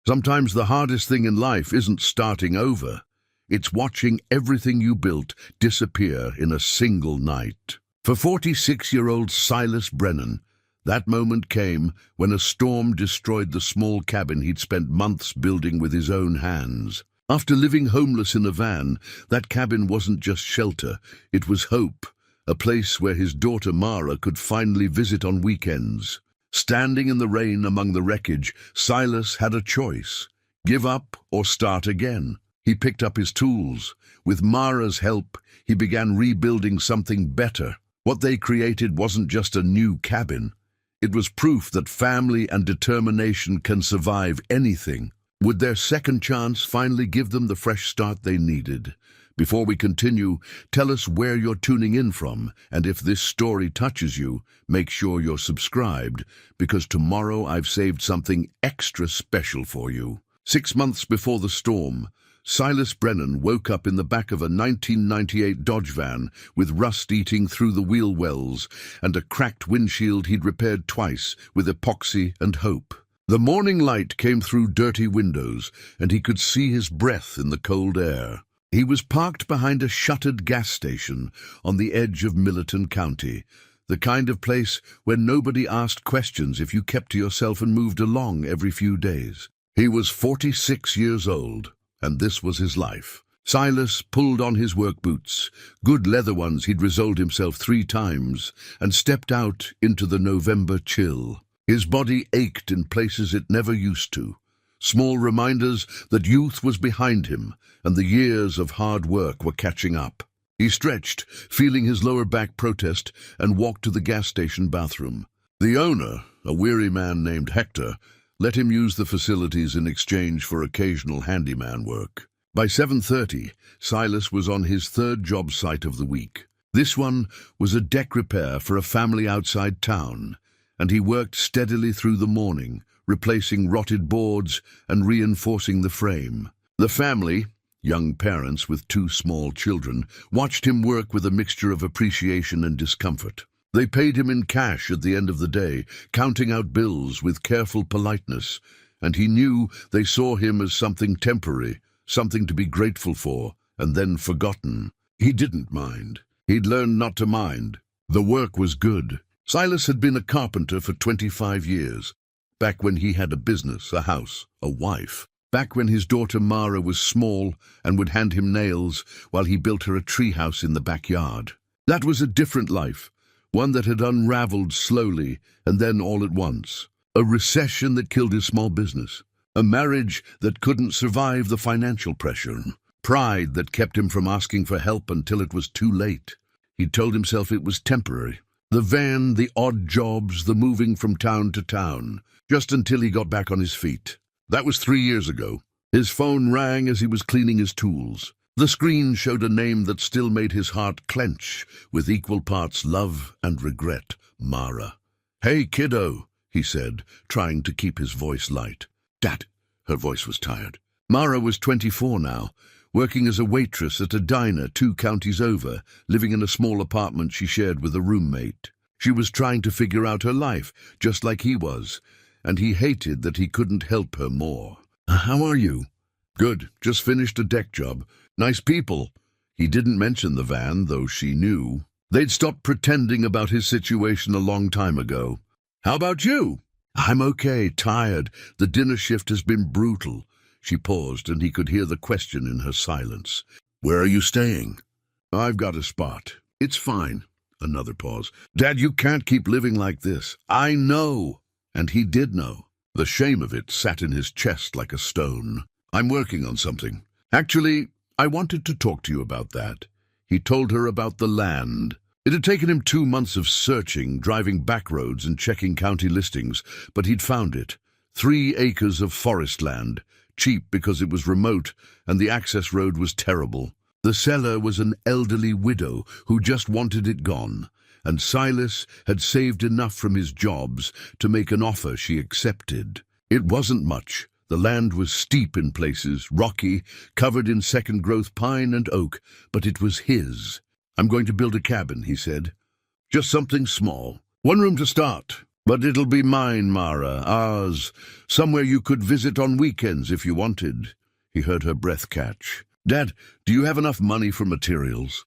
Sometimes the hardest thing in life isn't starting over. It's watching everything you built disappear in a single night. For 46-year-old Silas Brennan, that moment came when a storm destroyed the small cabin he'd spent months building with his own hands. After living homeless in a van, that cabin wasn't just shelter, it was hope, a place where his daughter Mara could finally visit on weekends. Standing in the rain among the wreckage, Silas had a choice: give up or start again. He picked up his tools. With Mara's help, he began rebuilding something better. What they created wasn't just a new cabin. It was proof that family and determination can survive anything. Would their second chance finally give them the fresh start they needed? Before we continue, tell us where you're tuning in from, and if this story touches you, make sure you're subscribed, because tomorrow I've saved something extra special for you. 6 months before the storm, Silas Brennan woke up in the back of a 1998 Dodge van with rust eating through the wheel wells and a cracked windshield he'd repaired twice with epoxy and hope. The morning light came through dirty windows, and he could see his breath in the cold air. He was parked behind a shuttered gas station on the edge of Milton County, the kind of place where nobody asked questions if you kept to yourself and moved along every few days. He was 46 years old, and this was his life. Silas pulled on his work boots, good leather ones he'd resoled himself 3 times, and stepped out into the November chill. His body ached in places it never used to. Small reminders that youth was behind him and the years of hard work were catching up. He stretched, feeling his lower back protest, and walked to the gas station bathroom. The owner, a weary man named Hector, let him use the facilities in exchange for occasional handyman work. By 7:30, Silas was on his 3rd job site of the week. This one was a deck repair for a family outside town, and he worked steadily through the morning, replacing rotted boards and reinforcing the frame. The family, young parents with 2 small children, watched him work with a mixture of appreciation and discomfort. They paid him in cash at the end of the day, counting out bills with careful politeness, and he knew they saw him as something temporary, something to be grateful for, and then forgotten. He didn't mind. He'd learned not to mind. The work was good. Silas had been a carpenter for 25 years. Back when he had a business, a house, a wife. Back when his daughter Mara was small and would hand him nails while he built her a treehouse in the backyard. That was a different life, one that had unraveled slowly and then all at once. A recession that killed his small business. A marriage that couldn't survive the financial pressure. Pride that kept him from asking for help until it was too late. He told himself it was temporary. The van, the odd jobs, the moving from town to town. Just until he got back on his feet. That was 3 years ago. His phone rang as he was cleaning his tools. The screen showed a name that still made his heart clench, with equal parts love and regret. Mara. "Hey, kiddo," he said, trying to keep his voice light. "Dad." Her voice was tired. Mara was 24 now, working as a waitress at a diner 2 counties over, living in a small apartment she shared with a roommate. She was trying to figure out her life, just like he was, and he hated that he couldn't help her more. "How are you?" "Good, just finished a deck job. Nice people." He didn't mention the van, though she knew. They'd stopped pretending about his situation a long time ago. "How about you?" "I'm okay, tired. The dinner shift has been brutal." She paused, and he could hear the question in her silence. "Where are you staying?" "I've got a spot. It's fine." Another pause. "Dad, you can't keep living like this." "I know." And he did know. The shame of it sat in his chest like a stone. "I'm working on something. Actually, I wanted to talk to you about that." He told her about the land. It had taken him 2 months of searching, driving back roads and checking county listings, but he'd found it. 3 acres of forest land, cheap because it was remote, and the access road was terrible. The seller was an elderly widow who just wanted it gone, and Silas had saved enough from his jobs to make an offer she accepted. It wasn't much. The land was steep in places, rocky, covered in second-growth pine and oak, but it was his. "I'm going to build a cabin," he said. "Just something small. 1 room to start. But it'll be mine, Mara, ours, somewhere you could visit on weekends if you wanted. He heard her breath catch. Dad, do you have enough money for materials?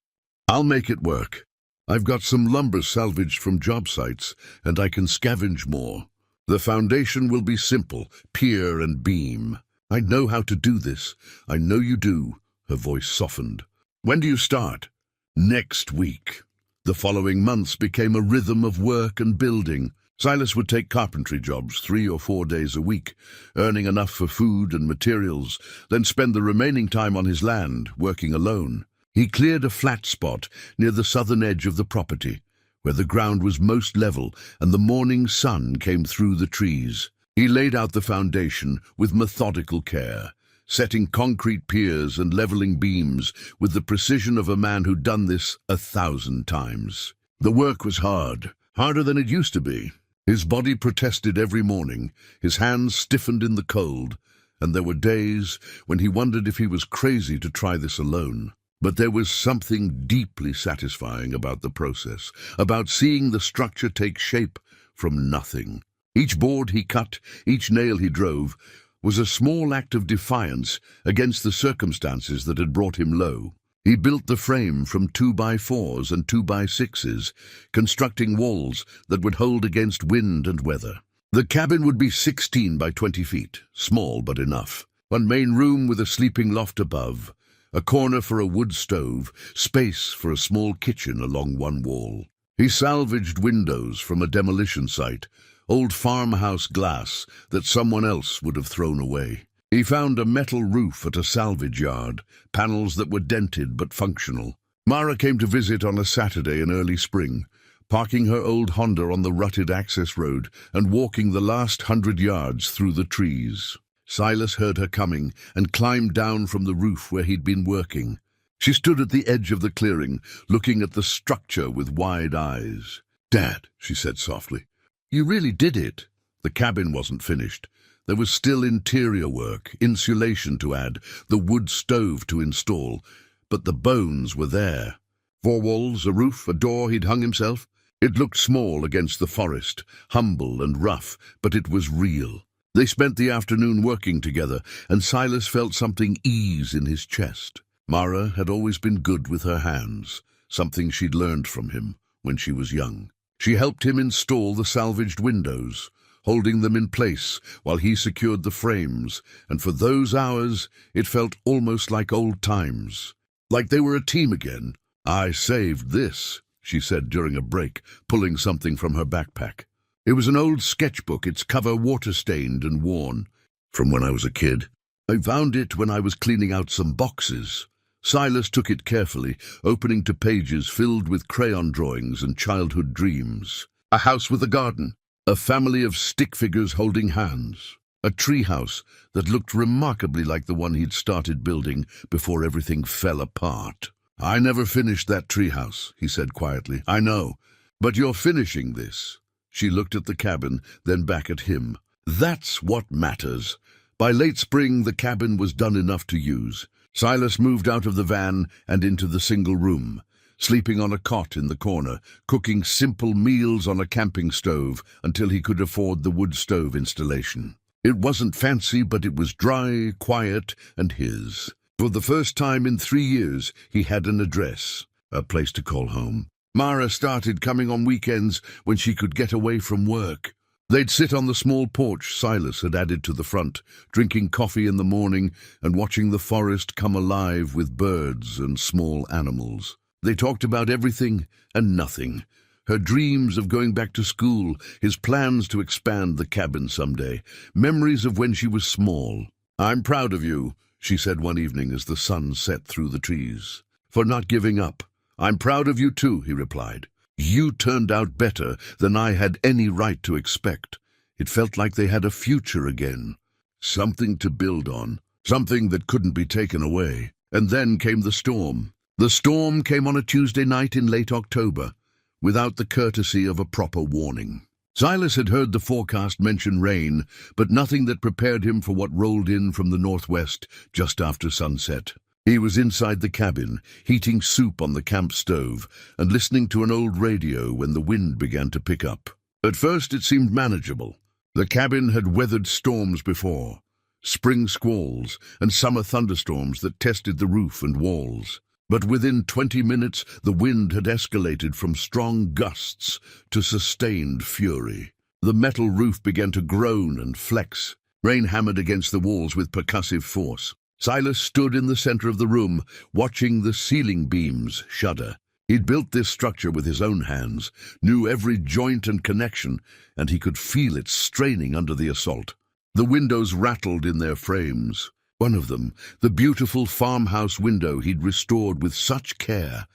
I'll make it work. I've got some lumber salvaged from job sites, and I can scavenge more. The foundation will be simple, pier and beam. I know how to do this. I know you do. Her voice softened. When do you start? Next week. The following months became a rhythm of work and building. Silas would take carpentry jobs 3 or 4 days a week, earning enough for food and materials, then spend the remaining time on his land, working alone. He cleared a flat spot near the southern edge of the property, where the ground was most level and the morning sun came through the trees. He laid out the foundation with methodical care, setting concrete piers and leveling beams with the precision of a man who'd done this 1,000 times. The work was hard, harder than it used to be. His body protested every morning, his hands stiffened in the cold, and there were days when he wondered if he was crazy to try this alone. But there was something deeply satisfying about the process, about seeing the structure take shape from nothing. Each board he cut, each nail he drove, was a small act of defiance against the circumstances that had brought him low. He built the frame from 2x4s and 2x6s, constructing walls that would hold against wind and weather. The cabin would be 16 by 20 feet, small but enough. One main room with a sleeping loft above, a corner for a wood stove, space for a small kitchen along one wall. He salvaged windows from a demolition site, old farmhouse glass that someone else would have thrown away. He found a metal roof at a salvage yard, panels that were dented but functional. Mara came to visit on a Saturday in early spring, parking her old Honda on the rutted access road and walking the last 100 yards through the trees. Silas heard her coming and climbed down from the roof where he'd been working. She stood at the edge of the clearing, looking at the structure with wide eyes. "Dad," she said softly, "you really did it." The cabin wasn't finished. There was still interior work, insulation to add, the wood stove to install, but the bones were there. 4 walls, a roof, a door he'd hung himself. It looked small against the forest, humble and rough, but it was real. They spent the afternoon working together, and Silas felt something ease in his chest. Mara had always been good with her hands, something she'd learned from him when she was young. She helped him install the salvaged windows, holding them in place while he secured the frames, and for those hours it felt almost like old times, like they were a team again. "I saved this," she said during a break, pulling something from her backpack. It was an old sketchbook, its cover water-stained and worn, from when I was a kid. "I found it when I was cleaning out some boxes." Silas took it carefully, opening to pages filled with crayon drawings and childhood dreams. A house with a garden, a family of stick figures holding hands, a tree house that looked remarkably like the one he'd started building before everything fell apart. "I never finished that tree house," he said quietly. "I know, but you're finishing this." She looked at the cabin, then back at him. "That's what matters." By late spring, the cabin was done enough to use. Silas moved out of the van and into the single room, sleeping on a cot in the corner, cooking simple meals on a camping stove until he could afford the wood stove installation. It wasn't fancy, but it was dry, quiet, and his. For the first time in 3 years, he had an address, a place to call home. Mara started coming on weekends when she could get away from work. They'd sit on the small porch Silas had added to the front, drinking coffee in the morning and watching the forest come alive with birds and small animals. They talked about everything and nothing. Her dreams of going back to school, his plans to expand the cabin someday, memories of when she was small. "I'm proud of you," she said one evening as the sun set through the trees, "for not giving up." "I'm proud of you too," he replied. "You turned out better than I had any right to expect." It felt like they had a future again, something to build on, something that couldn't be taken away. And then came the storm. The storm came on a Tuesday night in late October, without the courtesy of a proper warning. Silas had heard the forecast mention rain, but nothing that prepared him for what rolled in from the northwest just after sunset. He was inside the cabin, heating soup on the camp stove and listening to an old radio when the wind began to pick up. At first it seemed manageable. The cabin had weathered storms before, spring squalls and summer thunderstorms that tested the roof and walls. But within 20 minutes, the wind had escalated from strong gusts to sustained fury. The metal roof began to groan and flex. Rain hammered against the walls with percussive force. Silas stood in the center of the room, watching the ceiling beams shudder. He'd built this structure with his own hands, knew every joint and connection, and he could feel it straining under the assault. The windows rattled in their frames. One of them, the beautiful farmhouse window he'd restored with such care,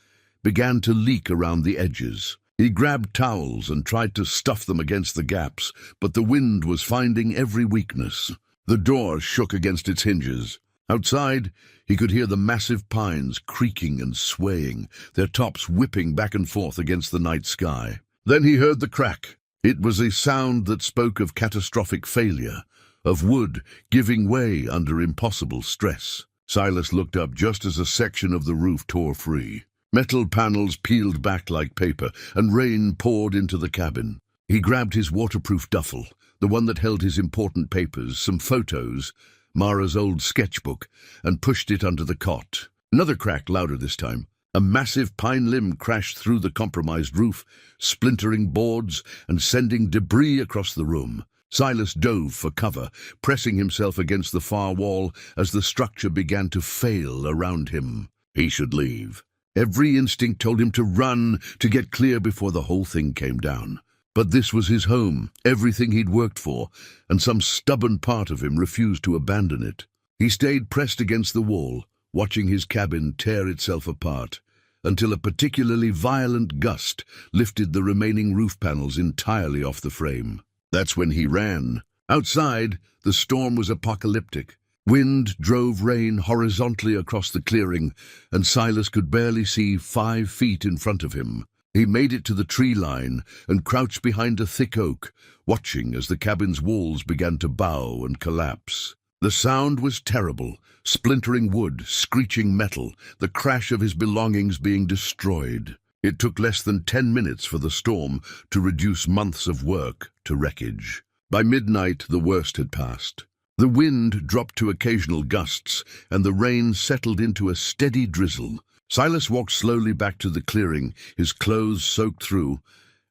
began to leak around the edges. He grabbed towels and tried to stuff them against the gaps, but the wind was finding every weakness. The door shook against its hinges. Outside, he could hear the massive pines creaking and swaying, their tops whipping back and forth against the night sky. Then he heard the crack. It was a sound that spoke of catastrophic failure, of wood giving way under impossible stress. Silas looked up just as a section of the roof tore free. Metal panels peeled back like paper, and rain poured into the cabin. He grabbed his waterproof duffel, the one that held his important papers, some photos, Mara's old sketchbook, and pushed it under the cot. Another crack, louder this time. A massive pine limb crashed through the compromised roof, splintering boards and sending debris across the room. Silas dove for cover, pressing himself against the far wall as the structure began to fail around him. He should leave. Every instinct told him to run, to get clear before the whole thing came down. But this was his home, everything he'd worked for, and some stubborn part of him refused to abandon it. He stayed pressed against the wall, watching his cabin tear itself apart, until a particularly violent gust lifted the remaining roof panels entirely off the frame. That's when he ran. Outside, the storm was apocalyptic. Wind drove rain horizontally across the clearing, and Silas could barely see 5 feet in front of him. He made it to the tree line and crouched behind a thick oak, watching as the cabin's walls began to bow and collapse. The sound was terrible, splintering wood, screeching metal, the crash of his belongings being destroyed. It took less than 10 minutes for the storm to reduce months of work to wreckage. By midnight, the worst had passed. The wind dropped to occasional gusts, and the rain settled into a steady drizzle. Silas walked slowly back to the clearing, his clothes soaked through,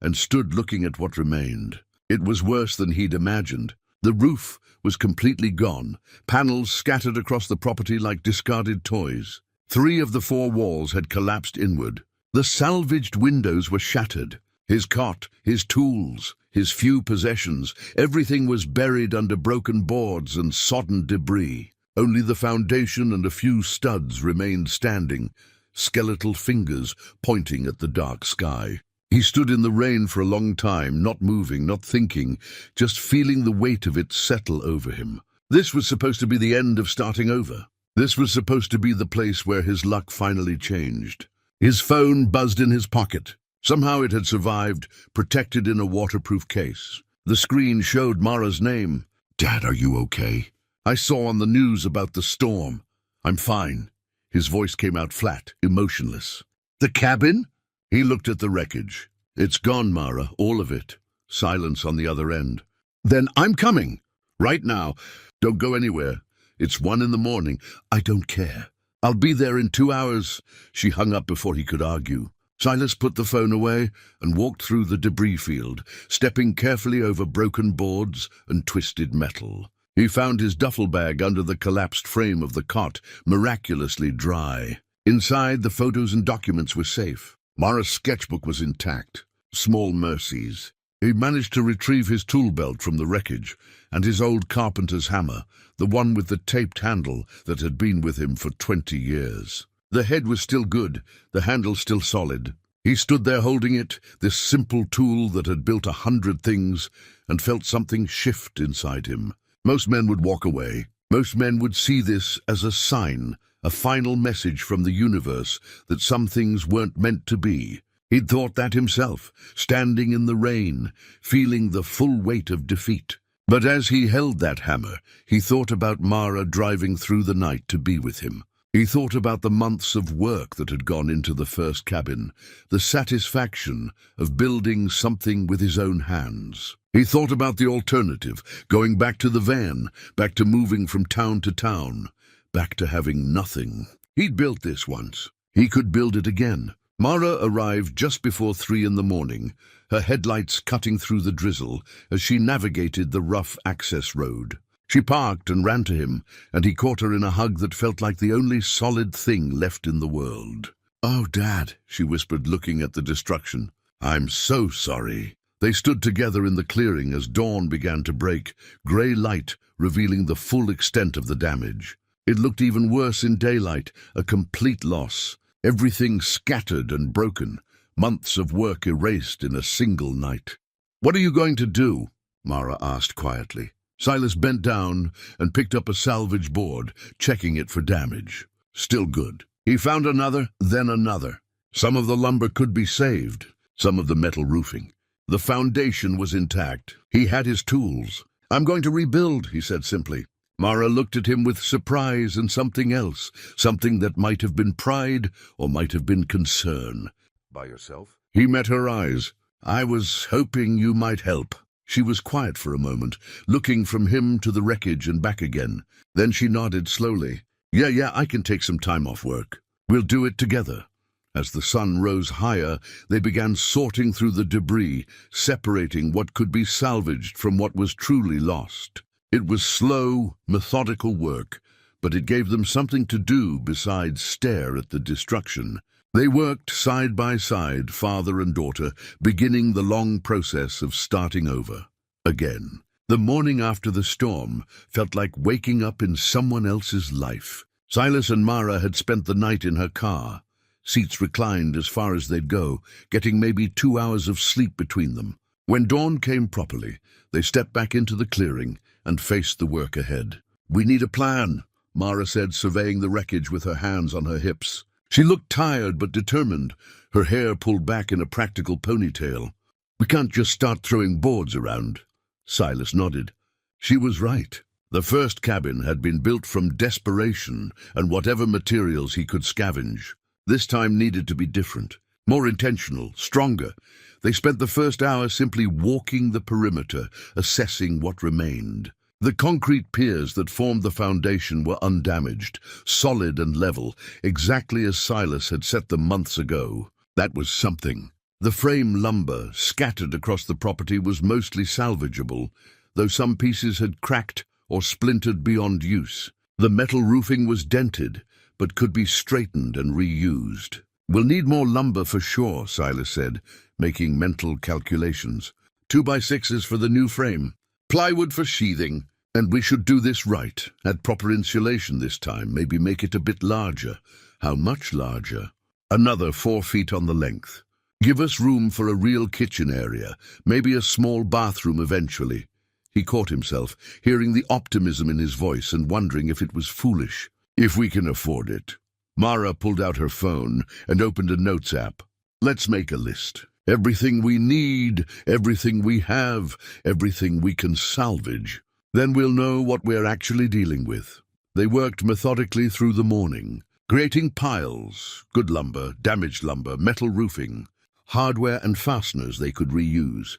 and stood looking at what remained. It was worse than he'd imagined. The roof was completely gone, panels scattered across the property like discarded toys. 3 of the 4 walls had collapsed inward. The salvaged windows were shattered. His cot, his tools, his few possessions, everything was buried under broken boards and sodden debris. Only the foundation and a few studs remained standing, skeletal fingers pointing at the dark sky. He stood in the rain for a long time, not moving, not thinking, just feeling the weight of it settle over him. This was supposed to be the end of starting over. This was supposed to be the place where his luck finally changed. His phone buzzed in his pocket. Somehow it had survived, protected in a waterproof case. The screen showed Mara's name. "Dad, are you okay? I saw on the news about the storm." "I'm fine." His voice came out flat, emotionless. "The cabin?" He looked at the wreckage. "It's gone, Mara, all of it." Silence on the other end. "Then I'm coming. Right now. Don't go anywhere. It's 1 in the morning. I don't care. I'll be there in 2 hours." She hung up before he could argue. Silas put the phone away and walked through the debris field, stepping carefully over broken boards and twisted metal. He found his duffel bag under the collapsed frame of the cot, miraculously dry. Inside, the photos and documents were safe. Mara's sketchbook was intact. Small mercies. He managed to retrieve his tool belt from the wreckage, and his old carpenter's hammer, the one with the taped handle that had been with him for 20 years. The head was still good, the handle still solid. He stood there holding it, this simple tool that had built 100 things, and felt something shift inside him. Most men would walk away. Most men would see this as a sign, a final message from the universe that some things weren't meant to be. He'd thought that himself, standing in the rain, feeling the full weight of defeat. But as he held that hammer, he thought about Mara driving through the night to be with him. He thought about the months of work that had gone into the first cabin, the satisfaction of building something with his own hands. He thought about the alternative, going back to the van, back to moving from town to town, back to having nothing. He'd built this once. He could build it again. Mara arrived just before 3 in the morning, her headlights cutting through the drizzle as she navigated the rough access road. She parked and ran to him, and he caught her in a hug that felt like the only solid thing left in the world. "Oh, Dad," she whispered, looking at the destruction. "I'm so sorry." They stood together in the clearing as dawn began to break, grey light revealing the full extent of the damage. It looked even worse in daylight, a complete loss. Everything scattered and broken, months of work erased in a single night. "What are you going to do?" Mara asked quietly. Silas bent down and picked up a salvage board, checking it for damage. Still good. He found another, then another. Some of the lumber could be saved, some of the metal roofing. The foundation was intact. He had his tools. "I'm going to rebuild," he said simply. Mara looked at him with surprise and something else, something that might have been pride or might have been concern. "By yourself?" He met her eyes. "I was hoping you might help." She was quiet for a moment, looking from him to the wreckage and back again. Then she nodded slowly. Yeah, I can take some time off work. We'll do it together." As the sun rose higher, they began sorting through the debris, separating what could be salvaged from what was truly lost. It was slow, methodical work, but it gave them something to do besides stare at the destruction. They worked side by side, father and daughter, beginning the long process of starting over. Again. The morning after the storm felt like waking up in someone else's life. Silas and Mara had spent the night in her car, seats reclined as far as they'd go, getting maybe 2 hours of sleep between them. When dawn came properly, they stepped back into the clearing and faced the work ahead. "We need a plan," Mara said, surveying the wreckage with her hands on her hips. She looked tired but determined, her hair pulled back in a practical ponytail. "We can't just start throwing boards around." Silas nodded. She was right. The first cabin had been built from desperation and whatever materials he could scavenge. This time needed to be different, more intentional, stronger. They spent the first hour simply walking the perimeter, assessing what remained. The concrete piers that formed the foundation were undamaged, solid and level, exactly as Silas had set them months ago. That was something. The frame lumber scattered across the property was mostly salvageable, though some pieces had cracked or splintered beyond use. The metal roofing was dented, but could be straightened and reused. "We'll need more lumber for sure," Silas said, making mental calculations. 2x6s for the new frame, plywood for sheathing. "And we should do this right. Add proper insulation this time, maybe make it a bit larger." "How much larger?" "Another 4 feet on the length. Give us room for a real kitchen area, maybe a small bathroom eventually." He caught himself, hearing the optimism in his voice and wondering if it was foolish. "If we can afford it." Mara pulled out her phone and opened a notes app. "Let's make a list. Everything we need, everything we have, everything we can salvage. Then we'll know what we're actually dealing with." They worked methodically through the morning, creating piles, good lumber, damaged lumber, metal roofing, hardware and fasteners they could reuse.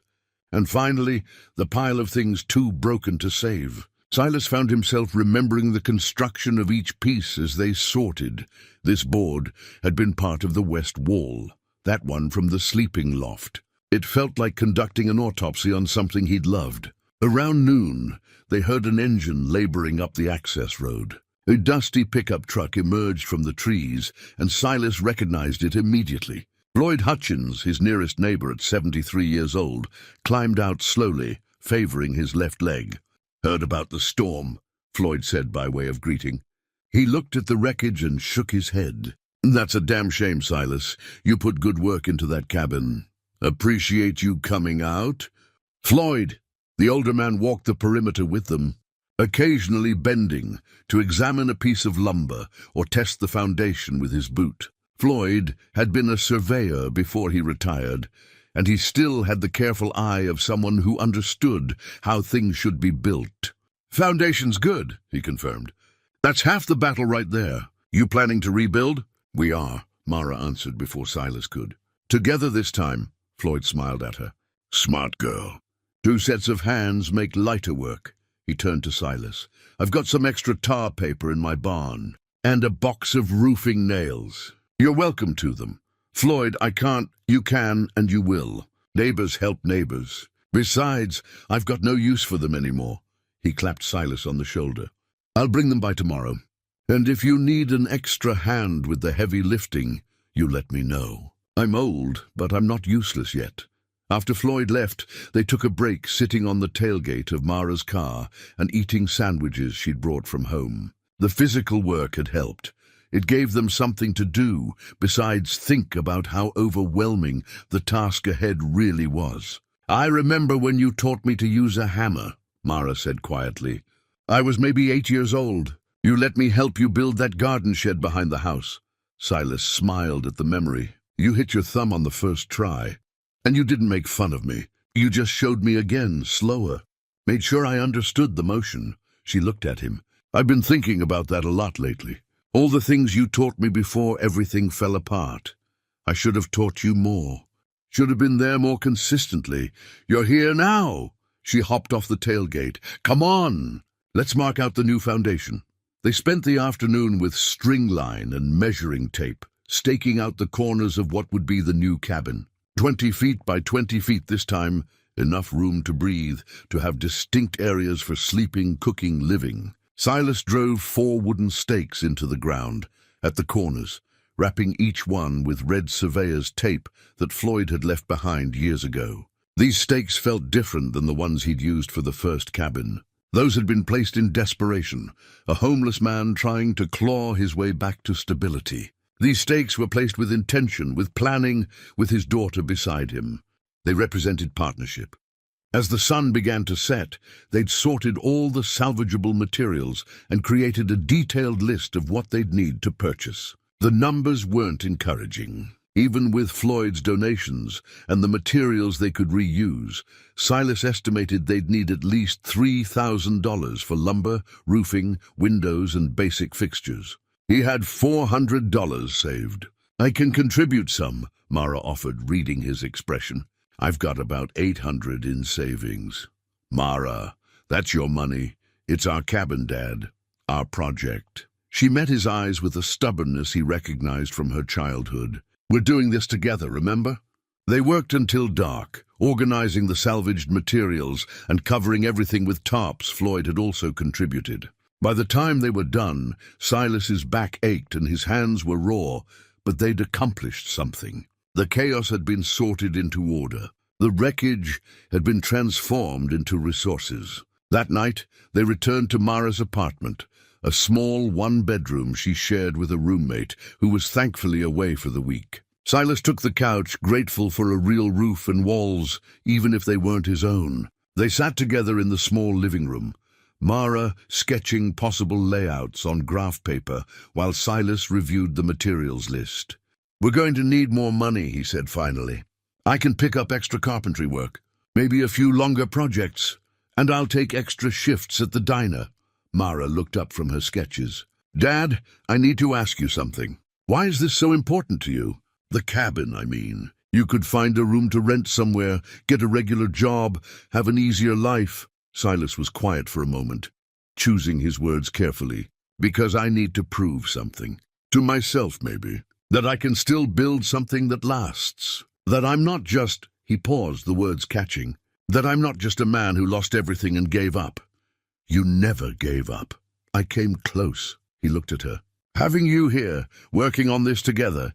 And finally, the pile of things too broken to save. Silas found himself remembering the construction of each piece as they sorted. This board had been part of the west wall, that one from the sleeping loft. It felt like conducting an autopsy on something he'd loved. Around noon, they heard an engine laboring up the access road. A dusty pickup truck emerged from the trees, and Silas recognized it immediately. Floyd Hutchins, his nearest neighbor at 73 years old, climbed out slowly, favoring his left leg. "Heard about the storm," Floyd said by way of greeting. He looked at the wreckage and shook his head. "That's a damn shame, Silas. You put good work into that cabin. Appreciate you coming out." "Floyd." The older man walked the perimeter with them, occasionally bending to examine a piece of lumber or test the foundation with his boot. Floyd had been a surveyor before he retired, and he still had the careful eye of someone who understood how things should be built. "Foundation's good," he confirmed. "That's half the battle right there. You planning to rebuild? We are, Mara answered before Silas could. Together this time, Floyd smiled at her. Smart girl. 2 sets of hands make lighter work. He turned to Silas. I've got some extra tar paper in my barn, and a box of roofing nails. You're welcome to them. Floyd, I can't, you can, and you will. Neighbors help neighbors. Besides, I've got no use for them anymore. He clapped Silas on the shoulder. I'll bring them by tomorrow. And if you need an extra hand with the heavy lifting, you let me know. I'm old, but I'm not useless yet. After Floyd left, they took a break sitting on the tailgate of Mara's car and eating sandwiches she'd brought from home. The physical work had helped. It gave them something to do, besides think about how overwhelming the task ahead really was. I remember when you taught me to use a hammer, Mara said quietly. I was maybe 8 years old. You let me help you build that garden shed behind the house. Silas smiled at the memory. You hit your thumb on the first try. And you didn't make fun of me. You just showed me again, slower. Made sure I understood the motion. She looked at him. I've been thinking about that a lot lately. All the things you taught me before everything fell apart. I should have taught you more. Should have been there more consistently. You're here now. She hopped off the tailgate. Come on. Let's mark out the new foundation. They spent the afternoon with string line and measuring tape, staking out the corners of what would be the new cabin. 20 feet by 20 feet this time, enough room to breathe, to have distinct areas for sleeping, cooking, living. Silas drove 4 wooden stakes into the ground, at the corners, wrapping each one with red surveyor's tape that Floyd had left behind years ago. These stakes felt different than the ones he'd used for the first cabin. Those had been placed in desperation, a homeless man trying to claw his way back to stability. These stakes were placed with intention, with planning, with his daughter beside him. They represented partnership. As the sun began to set, they'd sorted all the salvageable materials and created a detailed list of what they'd need to purchase. The numbers weren't encouraging. Even with Floyd's donations and the materials they could reuse, Silas estimated they'd need at least $3,000 for lumber, roofing, windows, and basic fixtures. He had $400 saved. I can contribute some, Mara offered, reading his expression. I've got about $800 in savings. Mara, that's your money. It's our cabin, Dad. Our project. She met his eyes with a stubbornness he recognized from her childhood. We're doing this together, remember? They worked until dark, organizing the salvaged materials and covering everything with tarps Floyd had also contributed. By the time they were done, Silas's back ached and his hands were raw, but they'd accomplished something. The chaos had been sorted into order. The wreckage had been transformed into resources. That night, they returned to Mara's apartment, a small 1-bedroom she shared with a roommate who was thankfully away for the week. Silas took the couch, grateful for a real roof and walls, even if they weren't his own. They sat together in the small living room, Mara sketching possible layouts on graph paper while Silas reviewed the materials list. We're going to need more money, he said finally. I can pick up extra carpentry work, maybe a few longer projects, and I'll take extra shifts at the diner. Mara looked up from her sketches. Dad, I need to ask you something. Why is this so important to you? The cabin, I mean. You could find a room to rent somewhere, get a regular job, have an easier life. Silas was quiet for a moment, choosing his words carefully. Because I need to prove something. To myself, maybe. That I can still build something that lasts. That I'm not just, he paused, the words catching, that I'm not just a man who lost everything and gave up. You never gave up. I came close. He looked at her. Having you here, working on this together,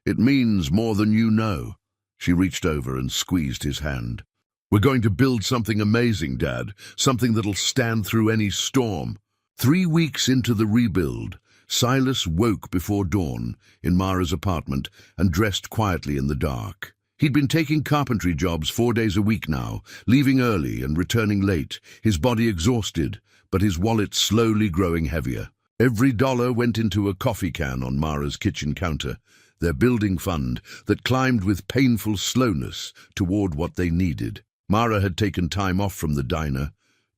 it means more than you know. She reached over and squeezed his hand. We're going to build something amazing, Dad, something that'll stand through any storm. 3 weeks into the rebuild, Silas woke before dawn in Mara's apartment and dressed quietly in the dark. He'd been taking carpentry jobs 4 days a week now, leaving early and returning late, his body exhausted, but his wallet slowly growing heavier. Every dollar went into a coffee can on Mara's kitchen counter, their building fund that climbed with painful slowness toward what they needed. Mara had taken time off from the diner,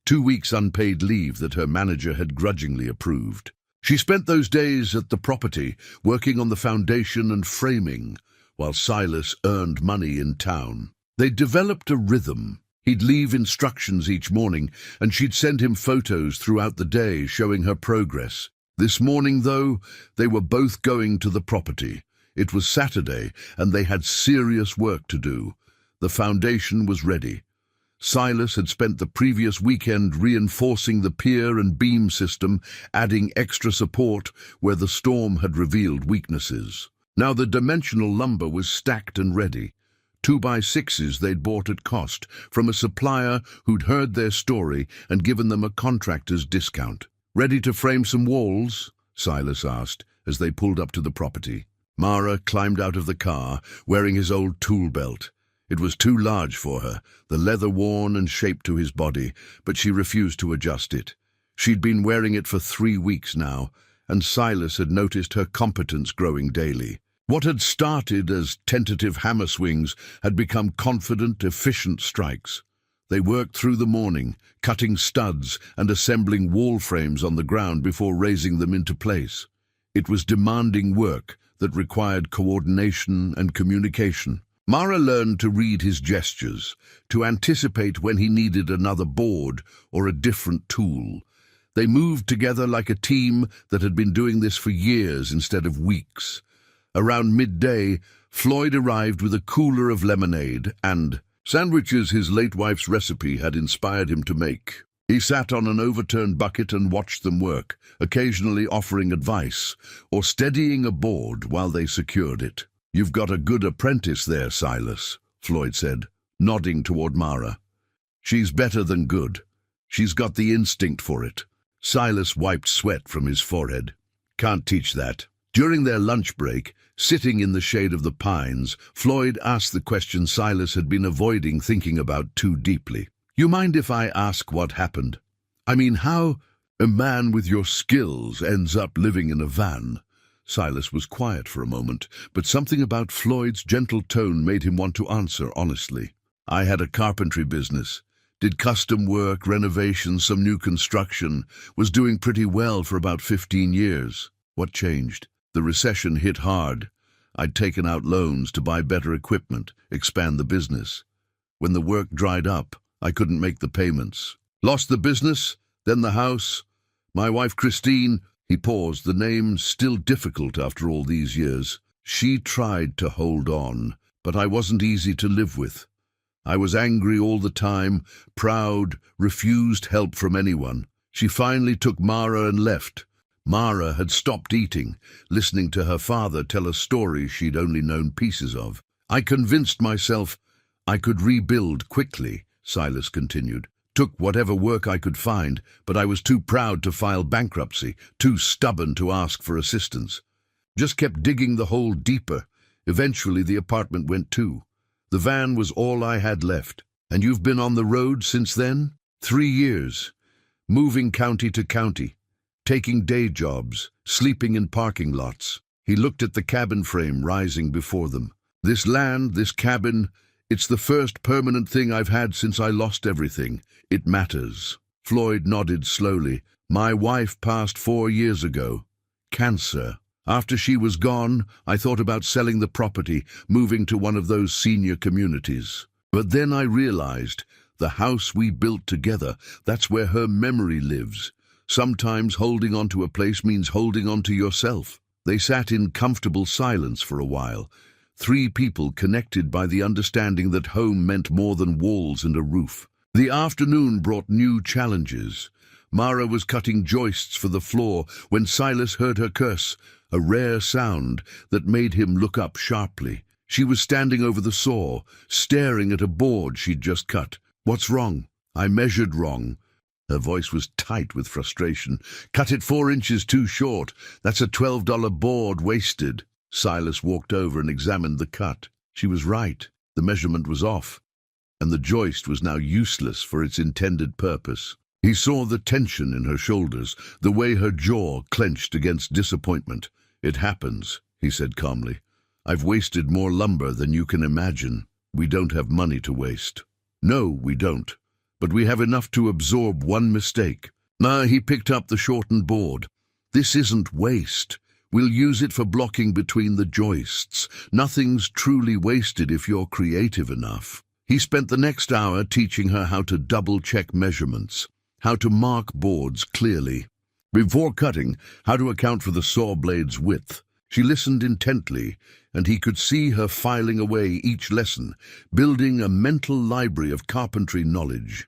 2 weeks unpaid leave that her manager had grudgingly approved. She spent those days at the property, working on the foundation and framing, while Silas earned money in town. They developed a rhythm. He'd leave instructions each morning, and she'd send him photos throughout the day showing her progress. This morning, though, they were both going to the property. It was Saturday, and they had serious work to do. The foundation was ready. Silas had spent the previous weekend reinforcing the pier and beam system, adding extra support where the storm had revealed weaknesses. Now the dimensional lumber was stacked and ready. 2x6s they'd bought at cost, from a supplier who'd heard their story and given them a contractor's discount. "Ready to frame some walls?" Silas asked, as they pulled up to the property. Mara climbed out of the car, wearing his old tool belt. It was too large for her, the leather worn and shaped to his body, but she refused to adjust it. She'd been wearing it for 3 weeks now, and Silas had noticed her competence growing daily. What had started as tentative hammer swings had become confident, efficient strikes. They worked through the morning, cutting studs and assembling wall frames on the ground before raising them into place. It was demanding work that required coordination and communication. Mara learned to read his gestures, to anticipate when he needed another board or a different tool. They moved together like a team that had been doing this for years instead of weeks. Around midday, Floyd arrived with a cooler of lemonade and sandwiches his late wife's recipe had inspired him to make. He sat on an overturned bucket and watched them work, occasionally offering advice or steadying a board while they secured it. "You've got a good apprentice there, Silas," Floyd said, nodding toward Mara. "She's better than good. She's got the instinct for it." Silas wiped sweat from his forehead. "Can't teach that." During their lunch break, sitting in the shade of the pines, Floyd asked the question Silas had been avoiding thinking about too deeply. "You mind if I ask what happened? I mean, how a man with your skills ends up living in a van?" Silas was quiet for a moment, but something about Floyd's gentle tone made him want to answer honestly. "I had a carpentry business. Did custom work, renovations, some new construction. Was doing pretty well for about 15 years. What changed? The recession hit hard. I'd taken out loans to buy better equipment, expand the business. When the work dried up, I couldn't make the payments. Lost the business, then the house. My wife Christine..." He paused, the name still difficult after all these years. "She tried to hold on, but I wasn't easy to live with. I was angry all the time, proud, refused help from anyone. She finally took Mara and left. Mara had stopped eating, listening to her father tell a story she'd only known pieces of. I convinced myself I could rebuild quickly," Silas continued. "Took whatever work I could find, but I was too proud to file bankruptcy, too stubborn to ask for assistance. Just kept digging the hole deeper. Eventually the apartment went too. The van was all I had left. And you've been on the road since then? 3 years. Moving county to county. Taking day jobs, sleeping in parking lots." He looked at the cabin frame rising before them. "This land, this cabin, it's the first permanent thing I've had since I lost everything. It matters." Floyd nodded slowly. "My wife passed 4 years ago. Cancer. After she was gone, I thought about selling the property, moving to one of those senior communities. But then I realized the house we built together, that's where her memory lives. Sometimes holding on to a place means holding on to yourself." They sat in comfortable silence for a while, 3 people connected by the understanding that home meant more than walls and a roof. The afternoon brought new challenges. Mara was cutting joists for the floor when Silas heard her curse, a rare sound that made him look up sharply. She was standing over the saw, staring at a board she'd just cut. "What's wrong?" "I measured wrong." Her voice was tight with frustration. "Cut it 4 inches too short. That's a $12 board wasted." Silas walked over and examined the cut. She was right. The measurement was off, and the joist was now useless for its intended purpose. He saw the tension in her shoulders, the way her jaw clenched against disappointment. "It happens," he said calmly. "I've wasted more lumber than you can imagine. We don't have money to waste." "No, we don't. But we have enough to absorb one mistake." He picked up the shortened board. This isn't waste. We'll use it for blocking between the joists. Nothing's truly wasted if you're creative enough. He spent the next hour teaching her how to double-check measurements, how to mark boards clearly. Before cutting, how to account for the saw blade's width. She listened intently, and he could see her filing away each lesson, building a mental library of carpentry knowledge.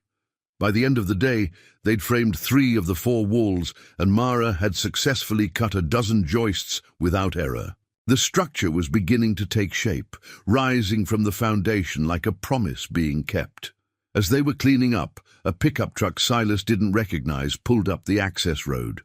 By the end of the day, they'd framed 3 of the 4 walls, and Mara had successfully cut a dozen joists without error. The structure was beginning to take shape, rising from the foundation like a promise being kept. As they were cleaning up, a pickup truck Silas didn't recognize pulled up the access road.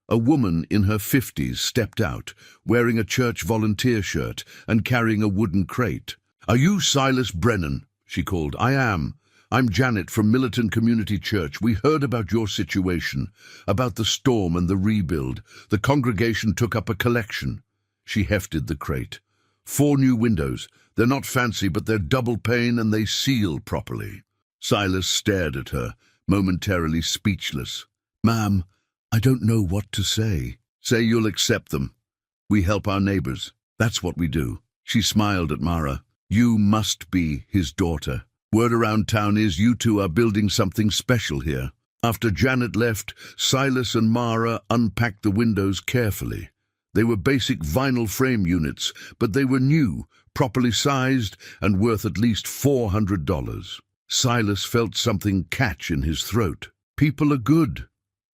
A woman in her 50s stepped out, wearing a church volunteer shirt and carrying a wooden crate. "Are you Silas Brennan?" she called. "I am. I'm Janet from Militant Community Church. We heard about your situation, about the storm and the rebuild. The congregation took up a collection." She hefted the crate. 4 new windows. They're not fancy, but they're double pane and they seal properly. Silas stared at her, momentarily speechless. "Ma'am, I don't know what to say." "Say you'll accept them. We help our neighbors. That's what we do." She smiled at Mara. "You must be his daughter. Word around town is you two are building something special here." After Janet left, Silas and Mara unpacked the windows carefully. They were basic vinyl frame units, but they were new, properly sized, and worth at least $400. Silas felt something catch in his throat. "People are good,"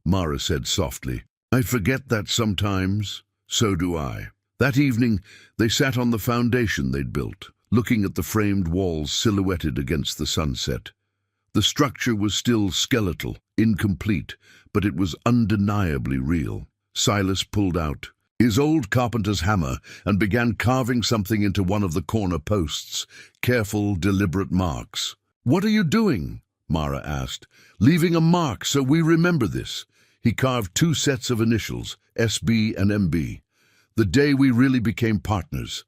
Mara said softly. "I forget that sometimes." "So do I." That evening, they sat on the foundation they'd built, looking at the framed walls silhouetted against the sunset. The structure was still skeletal, incomplete, but it was undeniably real. Silas pulled out his old carpenter's hammer and began carving something into one of the corner posts, careful, deliberate marks. "What are you doing?" Mara asked. "Leaving a mark so we remember this." He carved 2 sets of initials, SB and MB. "The day we really became partners."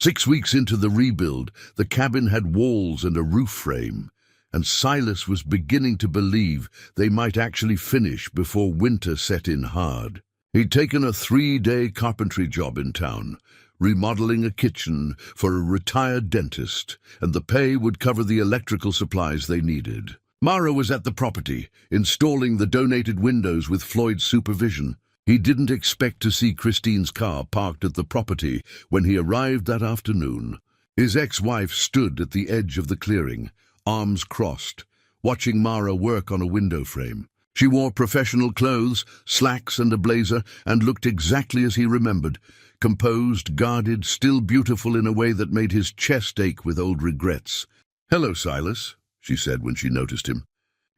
6 weeks into the rebuild, the cabin had walls and a roof frame, and Silas was beginning to believe they might actually finish before winter set in hard. He'd taken a 3-day carpentry job in town, remodeling a kitchen for a retired dentist, and the pay would cover the electrical supplies they needed. Mara was at the property, installing the donated windows with Floyd's supervision. He didn't expect to see Christine's car parked at the property when he arrived that afternoon. His ex-wife stood at the edge of the clearing, arms crossed, watching Mara work on a window frame. She wore professional clothes, slacks and a blazer, and looked exactly as he remembered, composed, guarded, still beautiful in a way that made his chest ache with old regrets. "Hello, Silas," she said when she noticed him.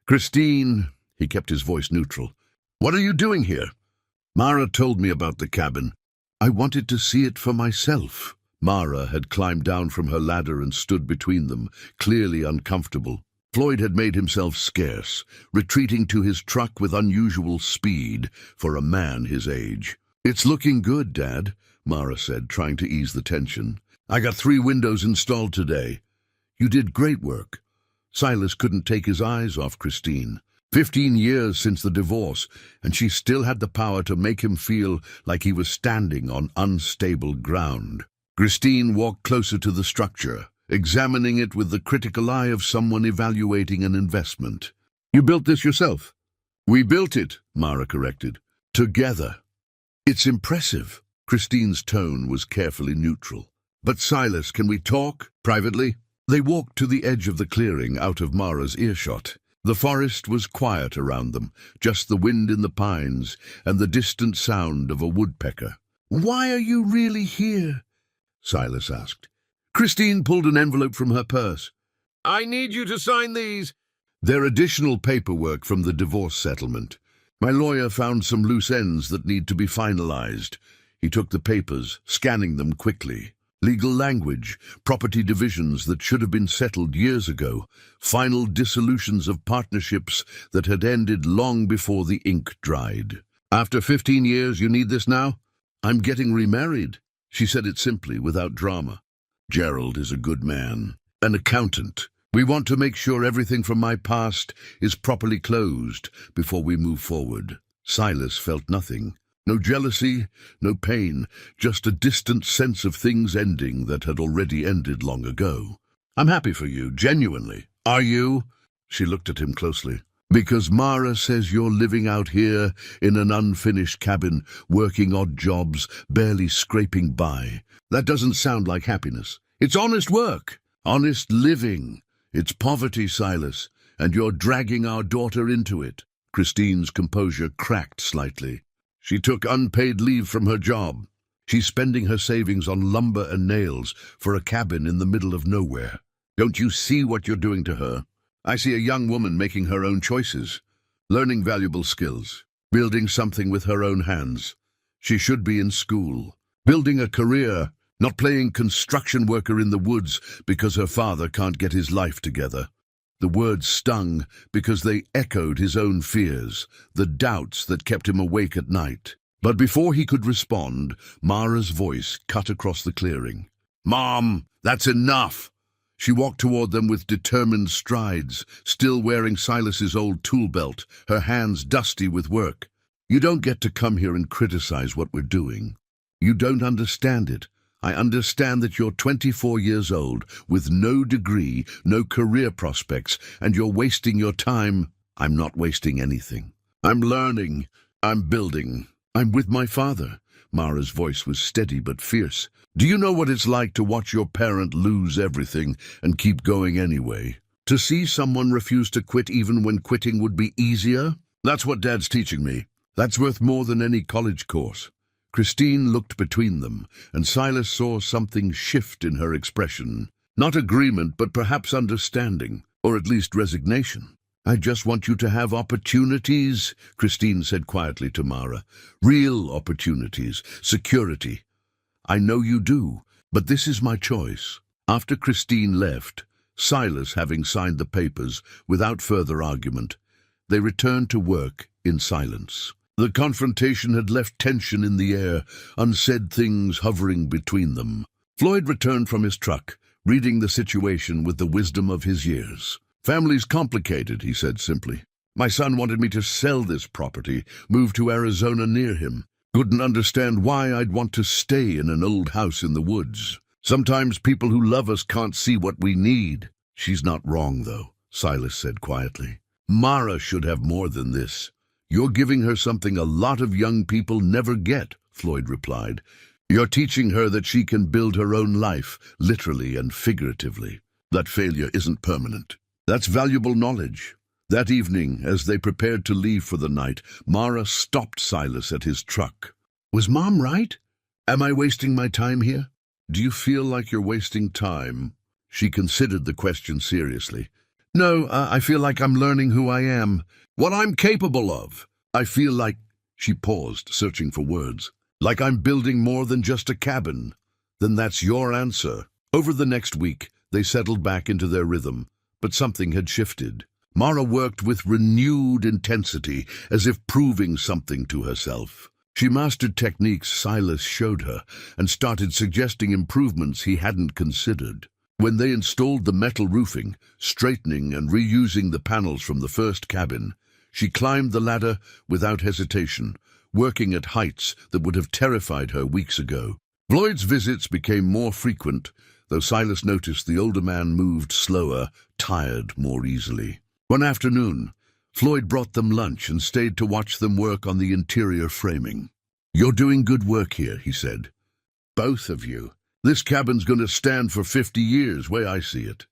"Christine," he kept his voice neutral. "What are you doing here?" "Mara told me about the cabin. I wanted to see it for myself." Mara had climbed down from her ladder and stood between them, clearly uncomfortable. Floyd had made himself scarce, retreating to his truck with unusual speed for a man his age. "It's looking good, Dad," Mara said, trying to ease the tension. "I got 3 windows installed today." "You did great work." Silas couldn't take his eyes off Christine. 15 years since the divorce, and she still had the power to make him feel like he was standing on unstable ground. Christine walked closer to the structure, examining it with the critical eye of someone evaluating an investment. "You built this yourself?" "We built it," Mara corrected. "Together." "It's impressive." Christine's tone was carefully neutral. "But Silas, can we talk privately?" They walked to the edge of the clearing, out of Mara's earshot. The forest was quiet around them, just the wind in the pines and the distant sound of a woodpecker. "Why are you really here?" Silas asked. Christine pulled an envelope from her purse. "I need you to sign these." "They're additional paperwork from the divorce settlement. My lawyer found some loose ends that need to be finalized." He took the papers, scanning them quickly. Legal language, property divisions that should have been settled years ago, final dissolutions of partnerships that had ended long before the ink dried. "After 15 years, you need this now?" "I'm getting remarried." She said it simply, without drama. "Gerald is a good man, an accountant. We want to make sure everything from my past is properly closed before we move forward." Silas felt nothing. No jealousy, no pain, just a distant sense of things ending that had already ended long ago. I'm happy for you, genuinely. Are you? She looked at him closely. Because Mara says you're living out here in an unfinished cabin, working odd jobs, barely scraping by. That doesn't sound like happiness. It's honest work, honest living. It's poverty, Silas, and you're dragging our daughter into it. Christine's composure cracked slightly. She took unpaid leave from her job. She's spending her savings on lumber and nails for a cabin in the middle of nowhere. Don't you see what you're doing to her? I see a young woman making her own choices, learning valuable skills, building something with her own hands. She should be in school, building a career, not playing construction worker in the woods because her father can't get his life together. The words stung because they echoed his own fears, the doubts that kept him awake at night. But before he could respond, Mara's voice cut across the clearing. "Mom, that's enough!" She walked toward them with determined strides, still wearing Silas's old tool belt, her hands dusty with work. "You don't get to come here and criticize what we're doing. You don't understand it. I understand that you're 24 years old, with no degree, no career prospects, and you're wasting your time." "I'm not wasting anything. I'm learning. I'm building. I'm with my father." Mara's voice was steady but fierce. "Do you know what it's like to watch your parent lose everything and keep going anyway? To see someone refuse to quit even when quitting would be easier? That's what Dad's teaching me. That's worth more than any college course." Christine looked between them, and Silas saw something shift in her expression. Not agreement, but perhaps understanding, or at least resignation. "I just want you to have opportunities," Christine said quietly to Mara. "Real opportunities, security. I know you do, but this is my choice." After Christine left, Silas having signed the papers, without further argument, they returned to work in silence. The confrontation had left tension in the air, unsaid things hovering between them. Floyd returned from his truck, reading the situation with the wisdom of his years. "Family's complicated," he said simply. "My son wanted me to sell this property, move to Arizona near him. Couldn't understand why I'd want to stay in an old house in the woods. Sometimes people who love us can't see what we need." "She's not wrong, though," Silas said quietly. "Mara should have more than this. You're giving her something a lot of young people never get," Floyd replied. "You're teaching her that she can build her own life, literally and figuratively. That failure isn't permanent. That's valuable knowledge." That evening, as they prepared to leave for the night, Mara stopped Silas at his truck. "Was Mom right? Am I wasting my time here?" "Do you feel like you're wasting time?" She considered the question seriously. "No, I feel like I'm learning who I am, what I'm capable of. I feel like—" She paused, searching for words. "Like I'm building more than just a cabin." "Then that's your answer." Over the next week, they settled back into their rhythm, but something had shifted. Mara worked with renewed intensity, as if proving something to herself. She mastered techniques Silas showed her, and started suggesting improvements he hadn't considered. When they installed the metal roofing, straightening and reusing the panels from the first cabin, she climbed the ladder without hesitation, working at heights that would have terrified her weeks ago. Floyd's visits became more frequent, though Silas noticed the older man moved slower, tired more easily. One afternoon, Floyd brought them lunch and stayed to watch them work on the interior framing. "You're doing good work here," he said. "Both of you. This cabin's going to stand for 50 years, way I see it."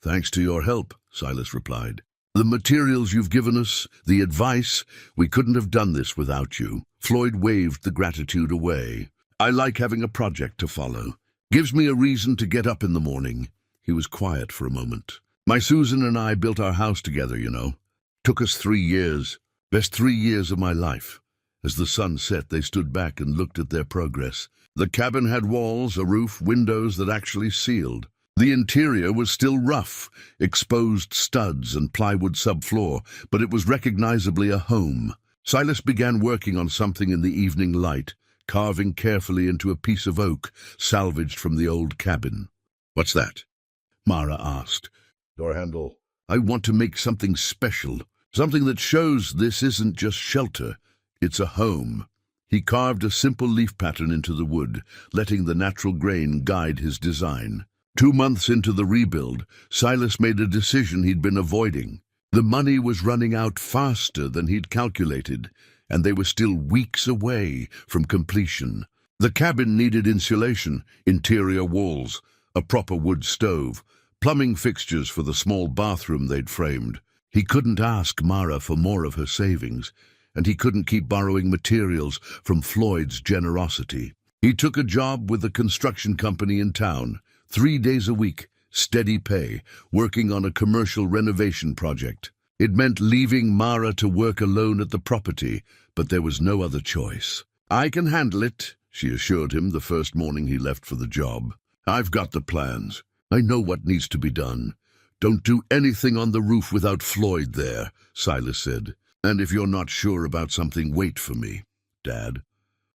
"Thanks to your help," Silas replied. "The materials you've given us, the advice, we couldn't have done this without you." Floyd waved the gratitude away. "I like having a project to follow. Gives me a reason to get up in the morning." He was quiet for a moment. "My Susan and I built our house together, you know. Took us 3 years. Best 3 years of my life." As the sun set, they stood back and looked at their progress. The cabin had walls, a roof, windows that actually sealed. The interior was still rough, exposed studs and plywood subfloor, but it was recognizably a home. Silas began working on something in the evening light, carving carefully into a piece of oak salvaged from the old cabin. "What's that?" Mara asked. "Door handle. I want to make something special, something that shows this isn't just shelter, it's a home." He carved a simple leaf pattern into the wood, letting the natural grain guide his design. 2 months into the rebuild, Silas made a decision he'd been avoiding. The money was running out faster than he'd calculated, and they were still weeks away from completion. The cabin needed insulation, interior walls, a proper wood stove, plumbing fixtures for the small bathroom they'd framed. He couldn't ask Mara for more of her savings, and he couldn't keep borrowing materials from Floyd's generosity. He took a job with a construction company in town, 3 days a week, steady pay, working on a commercial renovation project. It meant leaving Mara to work alone at the property, but there was no other choice. "I can handle it," she assured him the first morning he left for the job. "I've got the plans. I know what needs to be done. Don't do anything on the roof without Floyd there," Silas said. "And if you're not sure about something, wait for me, Dad.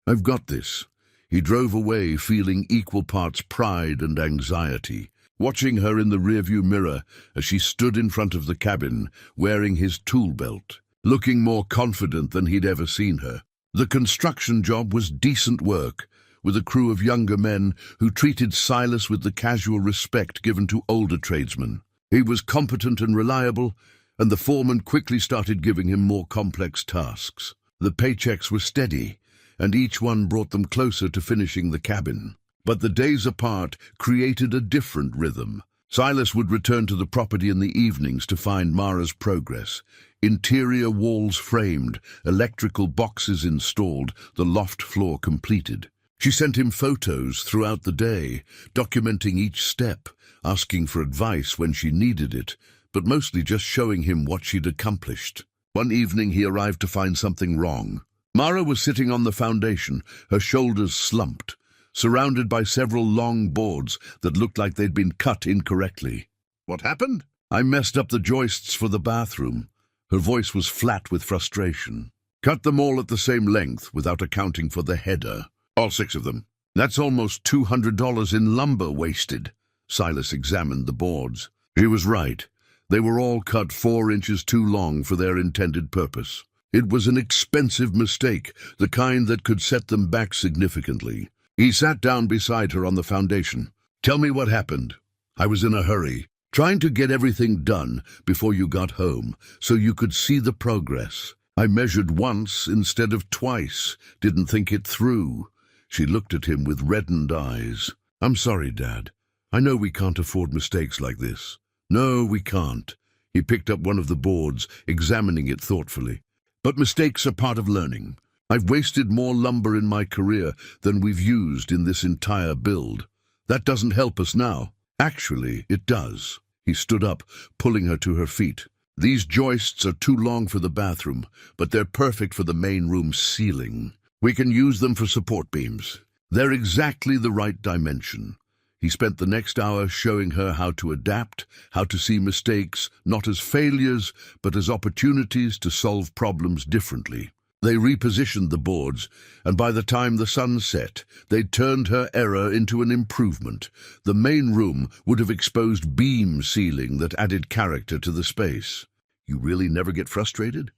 I've got this." He drove away feeling equal parts pride and anxiety, watching her in the rearview mirror as she stood in front of the cabin, wearing his tool belt, looking more confident than he'd ever seen her. The construction job was decent work, with a crew of younger men who treated Silas with the casual respect given to older tradesmen. He was competent and reliable, and the foreman quickly started giving him more complex tasks. The paychecks were steady, and each one brought them closer to finishing the cabin. But the days apart created a different rhythm. Silas would return to the property in the evenings to find Mara's progress. Interior walls framed, electrical boxes installed, the loft floor completed. She sent him photos throughout the day, documenting each step, asking for advice when she needed it, but mostly just showing him what she'd accomplished. One evening he arrived to find something wrong. Mara was sitting on the foundation, her shoulders slumped, surrounded by several long boards that looked like they'd been cut incorrectly. "What happened?" "I messed up the joists for the bathroom." Her voice was flat with frustration. "Cut them all at the same length without accounting for the header." "All 6 of them." "That's almost $200 in lumber wasted." Silas examined the boards. She was right. They were all cut 4 inches too long for their intended purpose. It was an expensive mistake, the kind that could set them back significantly. He sat down beside her on the foundation. "Tell me what happened." "I was in a hurry, trying to get everything done before you got home, so you could see the progress. I measured once instead of twice, didn't think it through." She looked at him with reddened eyes. "I'm sorry, Dad. I know we can't afford mistakes like this." "No, we can't." He picked up one of the boards, examining it thoughtfully. "But mistakes are part of learning. I've wasted more lumber in my career than we've used in this entire build. That doesn't help us now." "Actually, it does." He stood up, pulling her to her feet. "These joists are too long for the bathroom, but they're perfect for the main room ceiling. We can use them for support beams. They're exactly the right dimension." He spent the next hour showing her how to adapt, how to see mistakes not as failures, but as opportunities to solve problems differently. They repositioned the boards, and by the time the sun set, they'd turned her error into an improvement. The main room would have exposed beam ceiling that added character to the space. "You really never get frustrated?"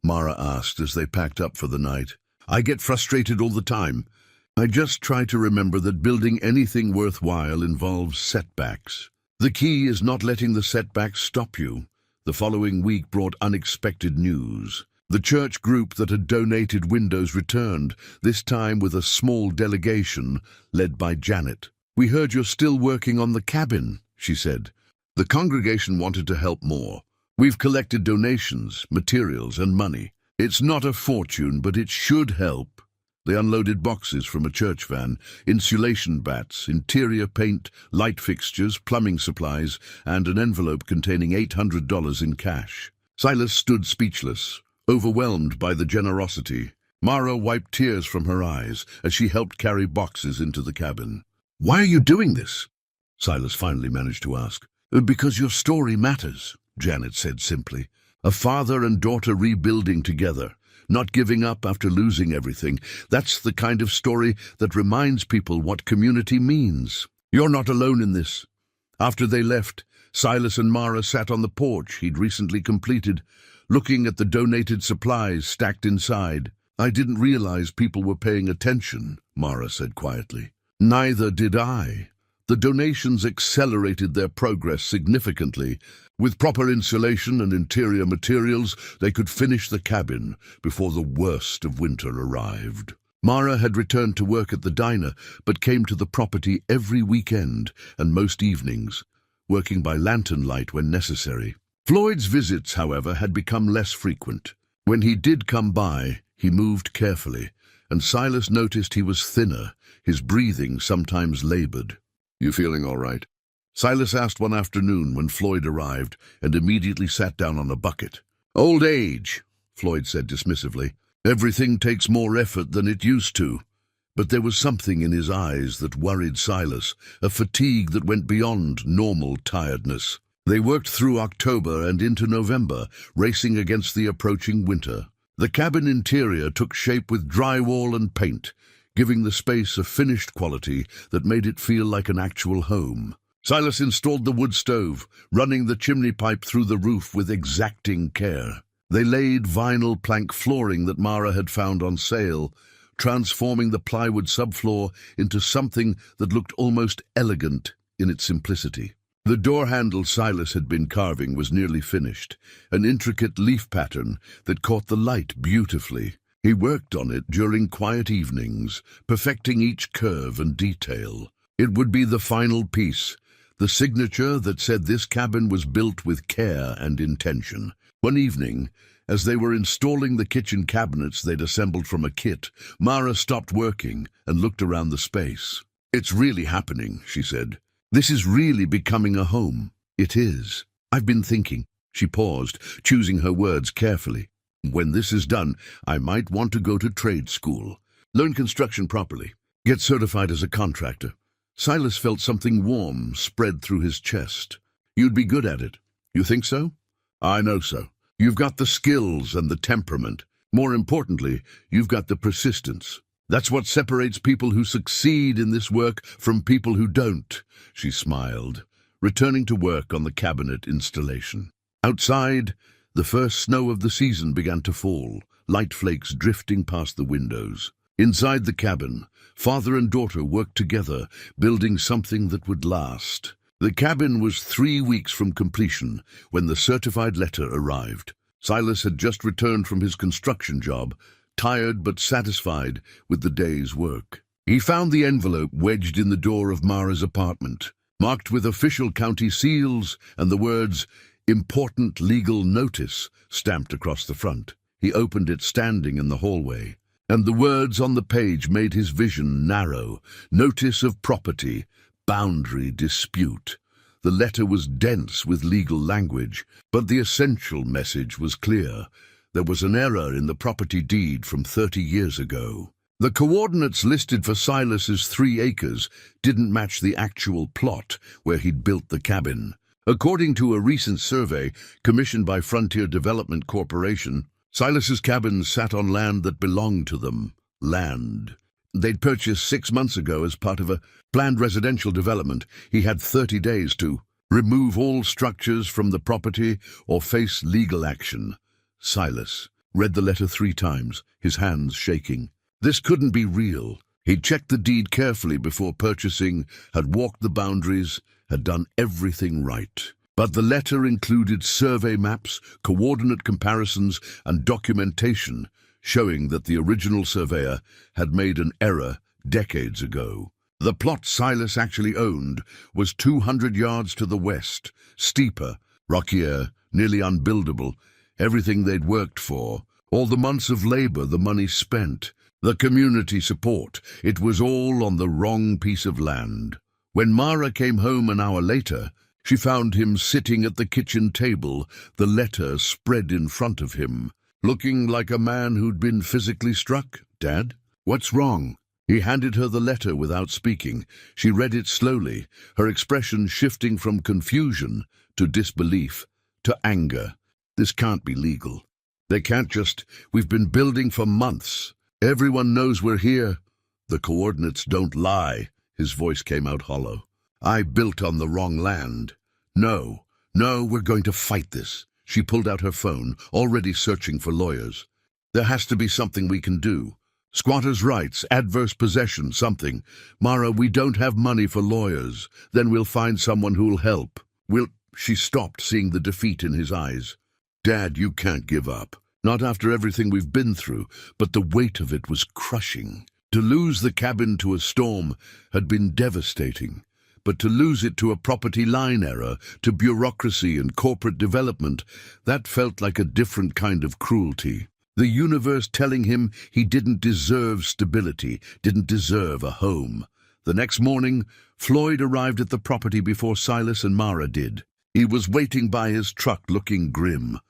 Mara asked as they packed up for the night. "I get frustrated all the time. I just try to remember that building anything worthwhile involves setbacks. The key is not letting the setbacks stop you." The following week brought unexpected news. The church group that had donated windows returned, this time with a small delegation led by Janet. "We heard you're still working on the cabin," she said. "The congregation wanted to help more. We've collected donations, materials, and money. It's not a fortune, but it should help." They unloaded boxes from a church van, insulation bats, interior paint, light fixtures, plumbing supplies, and an envelope containing $800 in cash. Silas stood speechless, overwhelmed by the generosity. Mara wiped tears from her eyes as she helped carry boxes into the cabin. "Why are you doing this?" Silas finally managed to ask. "Because your story matters," Janet said simply. "A father and daughter rebuilding together, not giving up after losing everything. That's the kind of story that reminds people what community means. You're not alone in this." After they left, Silas and Mara sat on the porch he'd recently completed, looking at the donated supplies stacked inside. I didn't realize people were paying attention, Mara said quietly. Neither did I. The donations accelerated their progress significantly. With proper insulation and interior materials, they could finish the cabin before the worst of winter arrived. Mara had returned to work at the diner, but came to the property every weekend and most evenings, working by lantern light when necessary. Floyd's visits, however, had become less frequent. When he did come by, he moved carefully, and Silas noticed he was thinner, his breathing sometimes labored. "You feeling all right?" Silas asked one afternoon when Floyd arrived and immediately sat down on a bucket. "Old age," Floyd said dismissively. "Everything takes more effort than it used to." But there was something in his eyes that worried Silas, a fatigue that went beyond normal tiredness. They worked through October and into November, racing against the approaching winter. The cabin interior took shape with drywall and paint, giving the space a finished quality that made it feel like an actual home. Silas installed the wood stove, running the chimney pipe through the roof with exacting care. They laid vinyl plank flooring that Mara had found on sale, transforming the plywood subfloor into something that looked almost elegant in its simplicity. The door handle Silas had been carving was nearly finished, an intricate leaf pattern that caught the light beautifully. He worked on it during quiet evenings, perfecting each curve and detail. It would be the final piece, the signature that said this cabin was built with care and intention. One evening, as they were installing the kitchen cabinets they'd assembled from a kit, Mara stopped working and looked around the space. "It's really happening," she said. "This is really becoming a home." "It is. I've been thinking." She paused, choosing her words carefully. "When this is done, I might want to go to trade school, learn construction properly, get certified as a contractor." Silas felt something warm spread through his chest. "You'd be good at it." "You think so?" "I know so. You've got the skills and the temperament. More importantly, you've got the persistence. That's what separates people who succeed in this work from people who don't." She smiled, returning to work on the cabinet installation. Outside, the first snow of the season began to fall, light flakes drifting past the windows. Inside the cabin, father and daughter worked together, building something that would last. The cabin was 3 weeks from completion when the certified letter arrived. Silas had just returned from his construction job, tired but satisfied with the day's work. He found the envelope wedged in the door of Mara's apartment, marked with official county seals and the words, "Important legal notice," stamped across the front. He opened it standing in the hallway, and the words on the page made his vision narrow. "Notice of property, boundary dispute." The letter was dense with legal language, but the essential message was clear. There was an error in the property deed from 30 years ago. The coordinates listed for Silas's 3 acres didn't match the actual plot where he'd built the cabin. According to a recent survey commissioned by Frontier Development Corporation, Silas's cabins sat on land that belonged to them. Land they'd purchased 6 months ago as part of a planned residential development. He had 30 days to remove all structures from the property or face legal action. Silas read the letter 3 times, his hands shaking. This couldn't be real. He'd checked the deed carefully before purchasing, had walked the boundaries, had done everything right. But the letter included survey maps, coordinate comparisons, and documentation showing that the original surveyor had made an error decades ago. The plot Silas actually owned was 200 yards to the west, steeper, rockier, nearly unbuildable. Everything they'd worked for, all the months of labor, the money spent, the community support, it was all on the wrong piece of land. When Mara came home an hour later, she found him sitting at the kitchen table, the letter spread in front of him, looking like a man who'd been physically struck. "Dad, what's wrong?" He handed her the letter without speaking. She read it slowly, her expression shifting from confusion to disbelief to anger. "This can't be legal. They can't just... We've been building for months. Everyone knows we're here." "The coordinates don't lie." His voice came out hollow. "I built on the wrong land. No, we're going to fight this." She pulled out her phone, already searching for lawyers. There has to be something we can do. Squatters' rights, adverse possession, something. Mara, we don't have money for lawyers. Then we'll find someone who'll help. She stopped, seeing the defeat in his eyes. Dad, you can't give up. Not after everything we've been through, but the weight of it was crushing. To lose the cabin to a storm had been devastating, but to lose it to a property line error, to bureaucracy and corporate development, that felt like a different kind of cruelty. The universe telling him he didn't deserve stability, didn't deserve a home. The next morning, Floyd arrived at the property before Silas and Mara did. He was waiting by his truck, looking grim.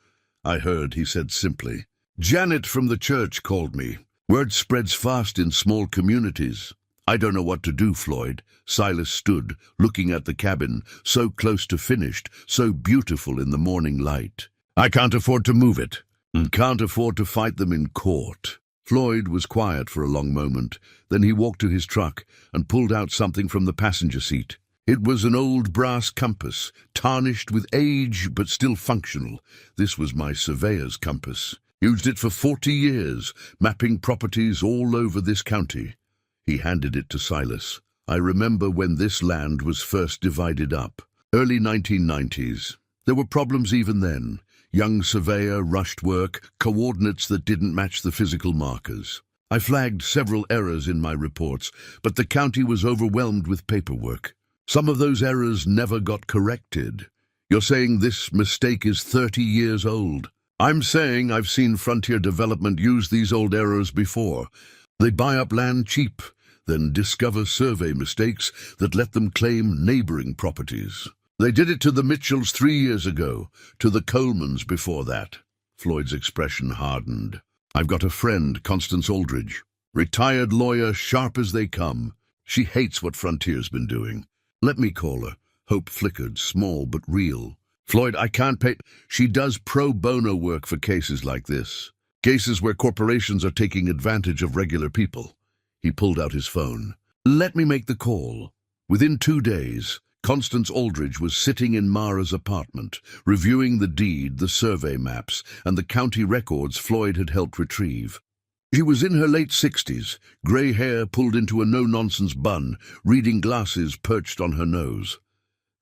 I heard, he said simply. Janet from the church called me. Word spreads fast in small communities. I don't know what to do, Floyd. Silas stood, looking at the cabin, so close to finished, so beautiful in the morning light. I can't afford to move it, and can't afford to fight them in court. Floyd was quiet for a long moment. Then he walked to his truck and pulled out something from the passenger seat. It was an old brass compass, tarnished with age but still functional. This was my surveyor's compass. Used it for 40 years, mapping properties all over this county. He handed it to Silas. I remember when this land was first divided up. Early 1990s. There were problems even then. Young surveyor, rushed work, coordinates that didn't match the physical markers. I flagged several errors in my reports, but the county was overwhelmed with paperwork. Some of those errors never got corrected. You're saying this mistake is 30 years old. I'm saying I've seen frontier development use these old errors before. They buy up land cheap, then discover survey mistakes that let them claim neighboring properties. They did it to the Mitchells 3 years ago, to the Colemans before that. Floyd's expression hardened. I've got a friend, Constance Aldridge. Retired lawyer, sharp as they come. She hates what Frontier's been doing. Let me call her. Hope flickered, small but real. Floyd, I can't pay. She does pro bono work for cases like this. Cases where corporations are taking advantage of regular people. He pulled out his phone. Let me make the call. Within 2 days, Constance Aldridge was sitting in Mara's apartment, reviewing the deed, the survey maps, and the county records Floyd had helped retrieve. She was in her late 60s, grey hair pulled into a no-nonsense bun, reading glasses perched on her nose.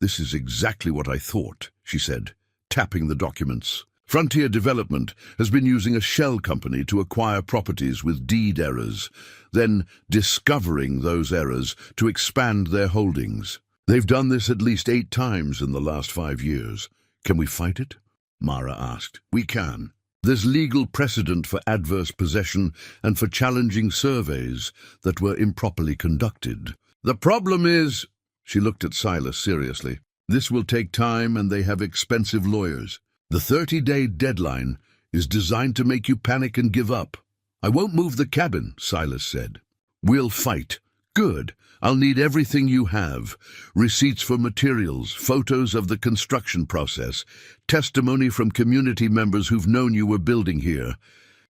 This is exactly what I thought, she said, tapping the documents. Frontier Development has been using a shell company to acquire properties with deed errors, then discovering those errors to expand their holdings. They've done this at least 8 times in the last 5 years. Can we fight it? Mara asked. We can. There's legal precedent for adverse possession and for challenging surveys that were improperly conducted. The problem is, she looked at Silas seriously, this will take time and they have expensive lawyers. The 30-day deadline is designed to make you panic and give up. I won't move the cabin, Silas said. We'll fight. Good. I'll need everything you have. Receipts for materials, photos of the construction process, testimony from community members who've known you were building here.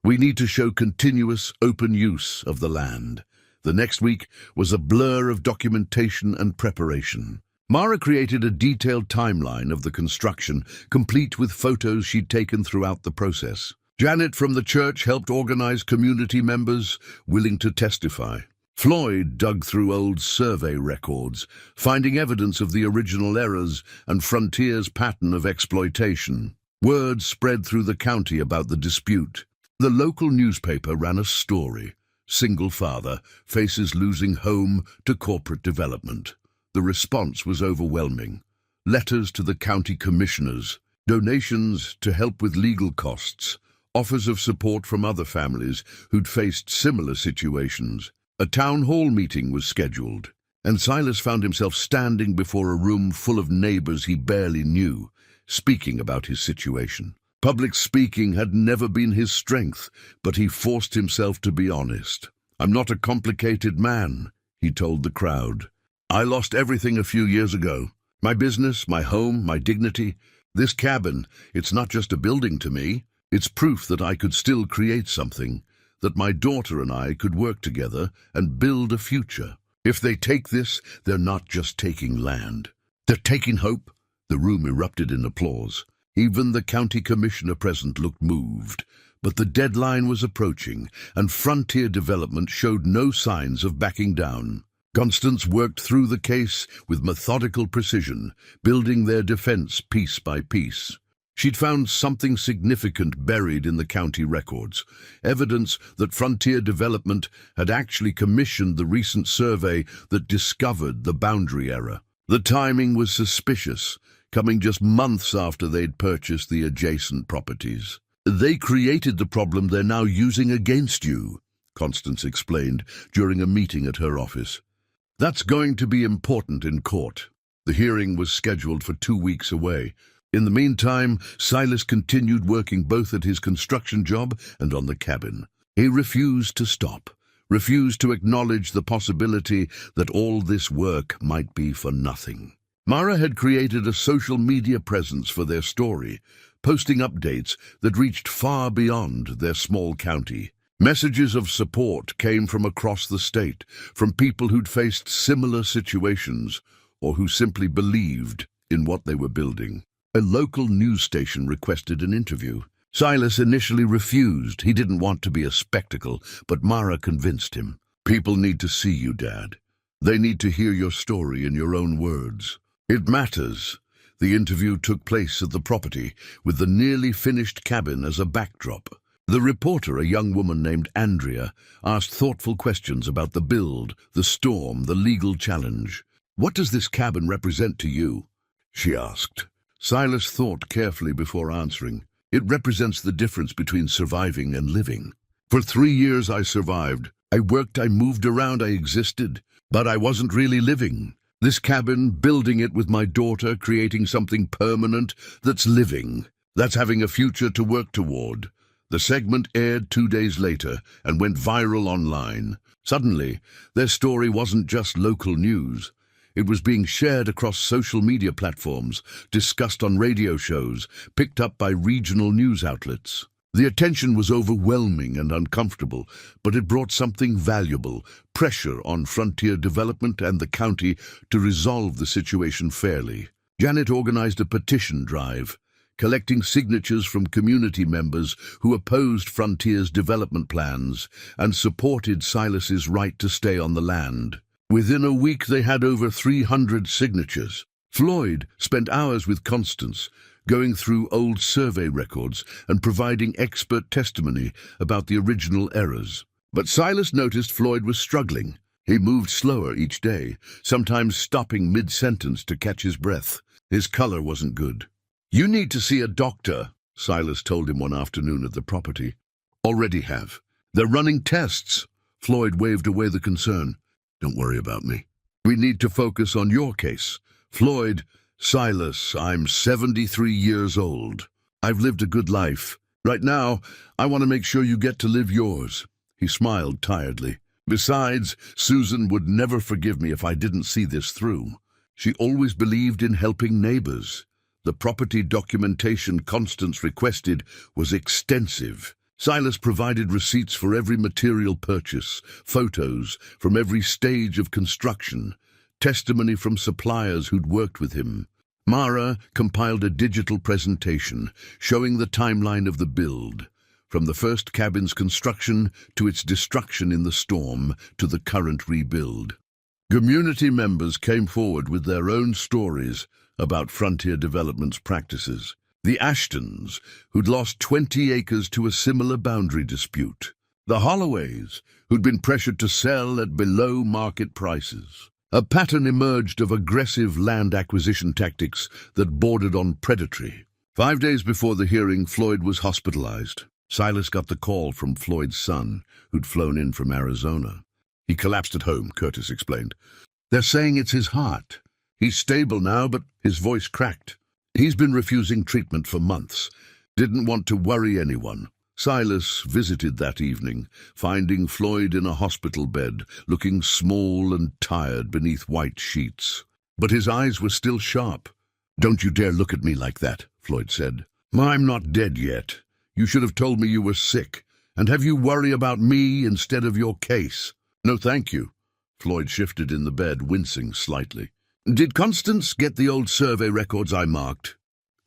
We need to show continuous, open use of the land. The next week was a blur of documentation and preparation. Mara created a detailed timeline of the construction, complete with photos she'd taken throughout the process. Janet from the church helped organize community members willing to testify. Floyd dug through old survey records, finding evidence of the original errors and Frontier's pattern of exploitation. Word spread through the county about the dispute. The local newspaper ran a story. Single father faces losing home to corporate development. The response was overwhelming. Letters to the county commissioners, donations to help with legal costs, offers of support from other families who'd faced similar situations. A town hall meeting was scheduled, and Silas found himself standing before a room full of neighbors he barely knew, speaking about his situation. Public speaking had never been his strength, but he forced himself to be honest. I'm not a complicated man, he told the crowd. I lost everything a few years ago. My business, my home, my dignity. This cabin, it's not just a building to me. It's proof that I could still create something, that my daughter and I could work together and build a future. If they take this, they're not just taking land. They're taking hope. The room erupted in applause. Even the county commissioner present looked moved. But the deadline was approaching, and Frontier Development showed no signs of backing down. Constance worked through the case with methodical precision, building their defense piece by piece. She'd found something significant buried in the county records, evidence that Frontier Development had actually commissioned the recent survey that discovered the boundary error. The timing was suspicious, coming just months after they'd purchased the adjacent properties. "They created the problem they're now using against you," Constance explained during a meeting at her office. "That's going to be important in court." The hearing was scheduled for 2 weeks away. In the meantime, Silas continued working both at his construction job and on the cabin. He refused to stop, refused to acknowledge the possibility that all this work might be for nothing. Mara had created a social media presence for their story, posting updates that reached far beyond their small county. Messages of support came from across the state, from people who'd faced similar situations or who simply believed in what they were building. A local news station requested an interview. Silas initially refused. He didn't want to be a spectacle, but Mara convinced him. "People need to see you, Dad. They need to hear your story in your own words. It matters." The interview took place at the property, with the nearly finished cabin as a backdrop. The reporter, a young woman named Andrea, asked thoughtful questions about the build, the storm, the legal challenge. "What does this cabin represent to you?" she asked. Silas thought carefully before answering. "It represents the difference between surviving and living. For 3 years I survived. I worked, I moved around, I existed, but I wasn't really living. This cabin, building it with my daughter, creating something permanent, that's living. That's having a future to work toward." The segment aired 2 days later and went viral online. Suddenly, their story wasn't just local news. It was being shared across social media platforms, discussed on radio shows, picked up by regional news outlets. The attention was overwhelming and uncomfortable, but it brought something valuable: pressure on Frontier Development and the county to resolve the situation fairly. Janet organized a petition drive, collecting signatures from community members who opposed Frontier's development plans and supported Silas's right to stay on the land. Within a week they had over 300 signatures. Floyd spent hours with Constance, going through old survey records and providing expert testimony about the original errors. But Silas noticed Floyd was struggling. He moved slower each day, sometimes stopping mid-sentence to catch his breath. His color wasn't good. "You need to see a doctor," Silas told him one afternoon at the property. "Already have. They're running tests." Floyd waved away the concern. "Don't worry about me. We need to focus on your case." Floyd: "Silas, I'm 73 years old. I've lived a good life. Right now, I want to make sure you get to live yours." He smiled tiredly. "Besides, Susan would never forgive me if I didn't see this through. She always believed in helping neighbors." The property documentation Constance requested was extensive. Silas provided receipts for every material purchase, photos from every stage of construction, testimony from suppliers who'd worked with him. Mara compiled a digital presentation showing the timeline of the build, from the first cabin's construction to its destruction in the storm to the current rebuild. Community members came forward with their own stories about Frontier Development's practices. The Ashtons, who'd lost 20 acres to a similar boundary dispute. The Holloways, who'd been pressured to sell at below market prices. A pattern emerged of aggressive land acquisition tactics that bordered on predatory. 5 days before the hearing, Floyd was hospitalized. Silas got the call from Floyd's son, who'd flown in from Arizona. "He collapsed at home," Curtis explained. "They're saying it's his heart. He's stable now, but his voice cracked. He's been refusing treatment for months. Didn't want to worry anyone." Silas visited that evening, finding Floyd in a hospital bed, looking small and tired beneath white sheets. But his eyes were still sharp. "Don't you dare look at me like that," Floyd said. "I'm not dead yet. You should have told me you were sick, and have you worry about me instead of your case." "No, thank you." Floyd shifted in the bed, wincing slightly. "Did Constance get the old survey records I marked?"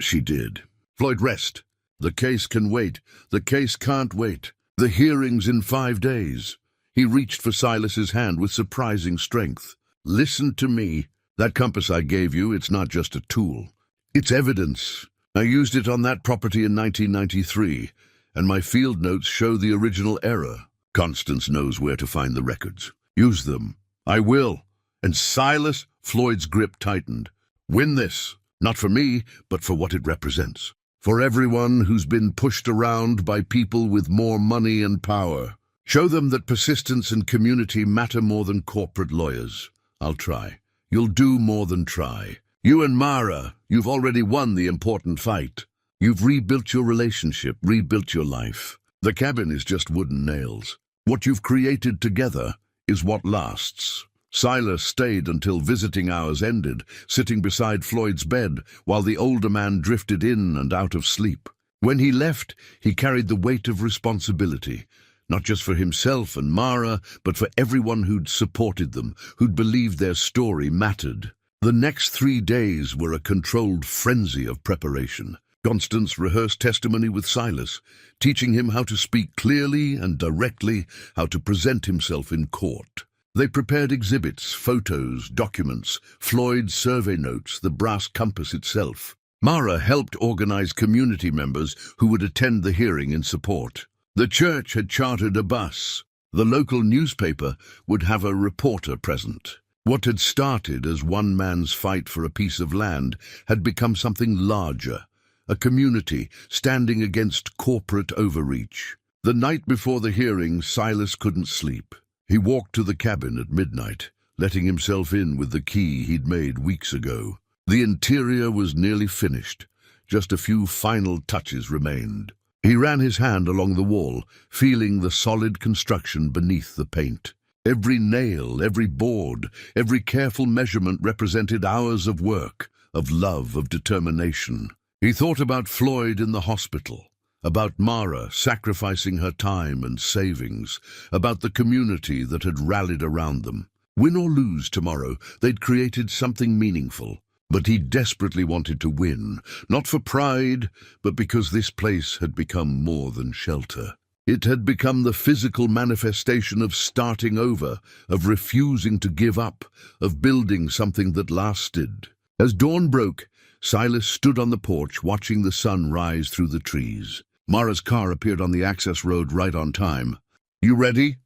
"She did." "Floyd, rest. The case can wait. The case can't wait. The hearing's in 5 days. He reached for Silas's hand with surprising strength. Listen to me. That compass I gave you, it's not just a tool. It's evidence. I used it on that property in 1993, and my field notes show the original error. Constance knows where to find the records. Use them. I will. And Silas, Floyd's grip tightened. Win this. Not for me, but for what it represents. For everyone who's been pushed around by people with more money and power. Show them that persistence and community matter more than corporate lawyers. I'll try. You'll do more than try. You and Mara, you've already won the important fight. You've rebuilt your relationship, rebuilt your life. The cabin is just wooden nails. What you've created together is what lasts. Silas stayed until visiting hours ended, sitting beside Floyd's bed while the older man drifted in and out of sleep. When he left, he carried the weight of responsibility, not just for himself and Mara, but for everyone who'd supported them, who'd believed their story mattered. The next 3 days were a controlled frenzy of preparation. Constance rehearsed testimony with Silas, teaching him how to speak clearly and directly, how to present himself in court. They prepared exhibits, photos, documents, Floyd's survey notes, the brass compass itself. Mara helped organize community members who would attend the hearing in support. The church had chartered a bus. The local newspaper would have a reporter present. What had started as one man's fight for a piece of land had become something larger, a community standing against corporate overreach. The night before the hearing, Silas couldn't sleep. He walked to the cabin at midnight, letting himself in with the key he'd made weeks ago. The interior was nearly finished. Just a few final touches remained. He ran his hand along the wall, feeling the solid construction beneath the paint. Every nail, every board, every careful measurement represented hours of work, of love, of determination. He thought about Floyd in the hospital, about Mara sacrificing her time and savings, about the community that had rallied around them. Win or lose tomorrow, they'd created something meaningful. But he desperately wanted to win, not for pride, but because this place had become more than shelter. It had become the physical manifestation of starting over, of refusing to give up, of building something that lasted. As dawn broke, Silas stood on the porch watching the sun rise through the trees. Mara's car appeared on the access road right on time. "You ready?"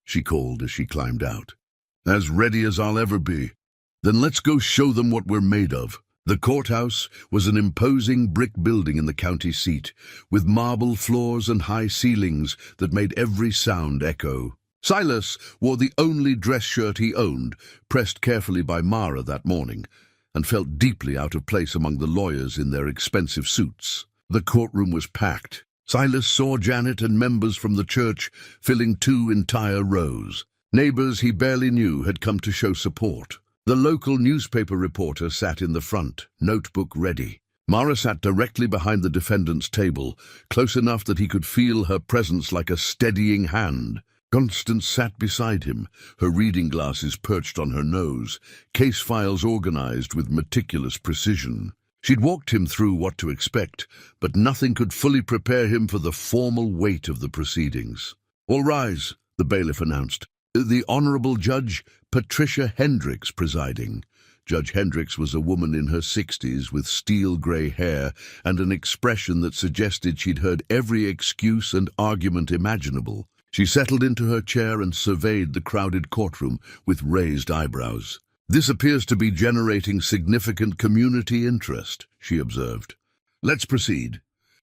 she called as she climbed out. "As ready as I'll ever be." "Then let's go show them what we're made of." The courthouse was an imposing brick building in the county seat, with marble floors and high ceilings that made every sound echo. Silas wore the only dress shirt he owned, pressed carefully by Mara that morning, and felt deeply out of place among the lawyers in their expensive suits. The courtroom was packed. Silas saw Janet and members from the church filling 2 entire rows. Neighbors he barely knew had come to show support. The local newspaper reporter sat in the front, notebook ready. Mara sat directly behind the defendant's table, close enough that he could feel her presence like a steadying hand. Constance sat beside him, her reading glasses perched on her nose, case files organized with meticulous precision. She'd walked him through what to expect, but nothing could fully prepare him for the formal weight of the proceedings. "All rise," the bailiff announced. "The Honorable Judge Patricia Hendricks presiding." Judge Hendricks was a woman in her 60s with steel-grey hair and an expression that suggested she'd heard every excuse and argument imaginable. She settled into her chair and surveyed the crowded courtroom with raised eyebrows. "This appears to be generating significant community interest," she observed. "Let's proceed.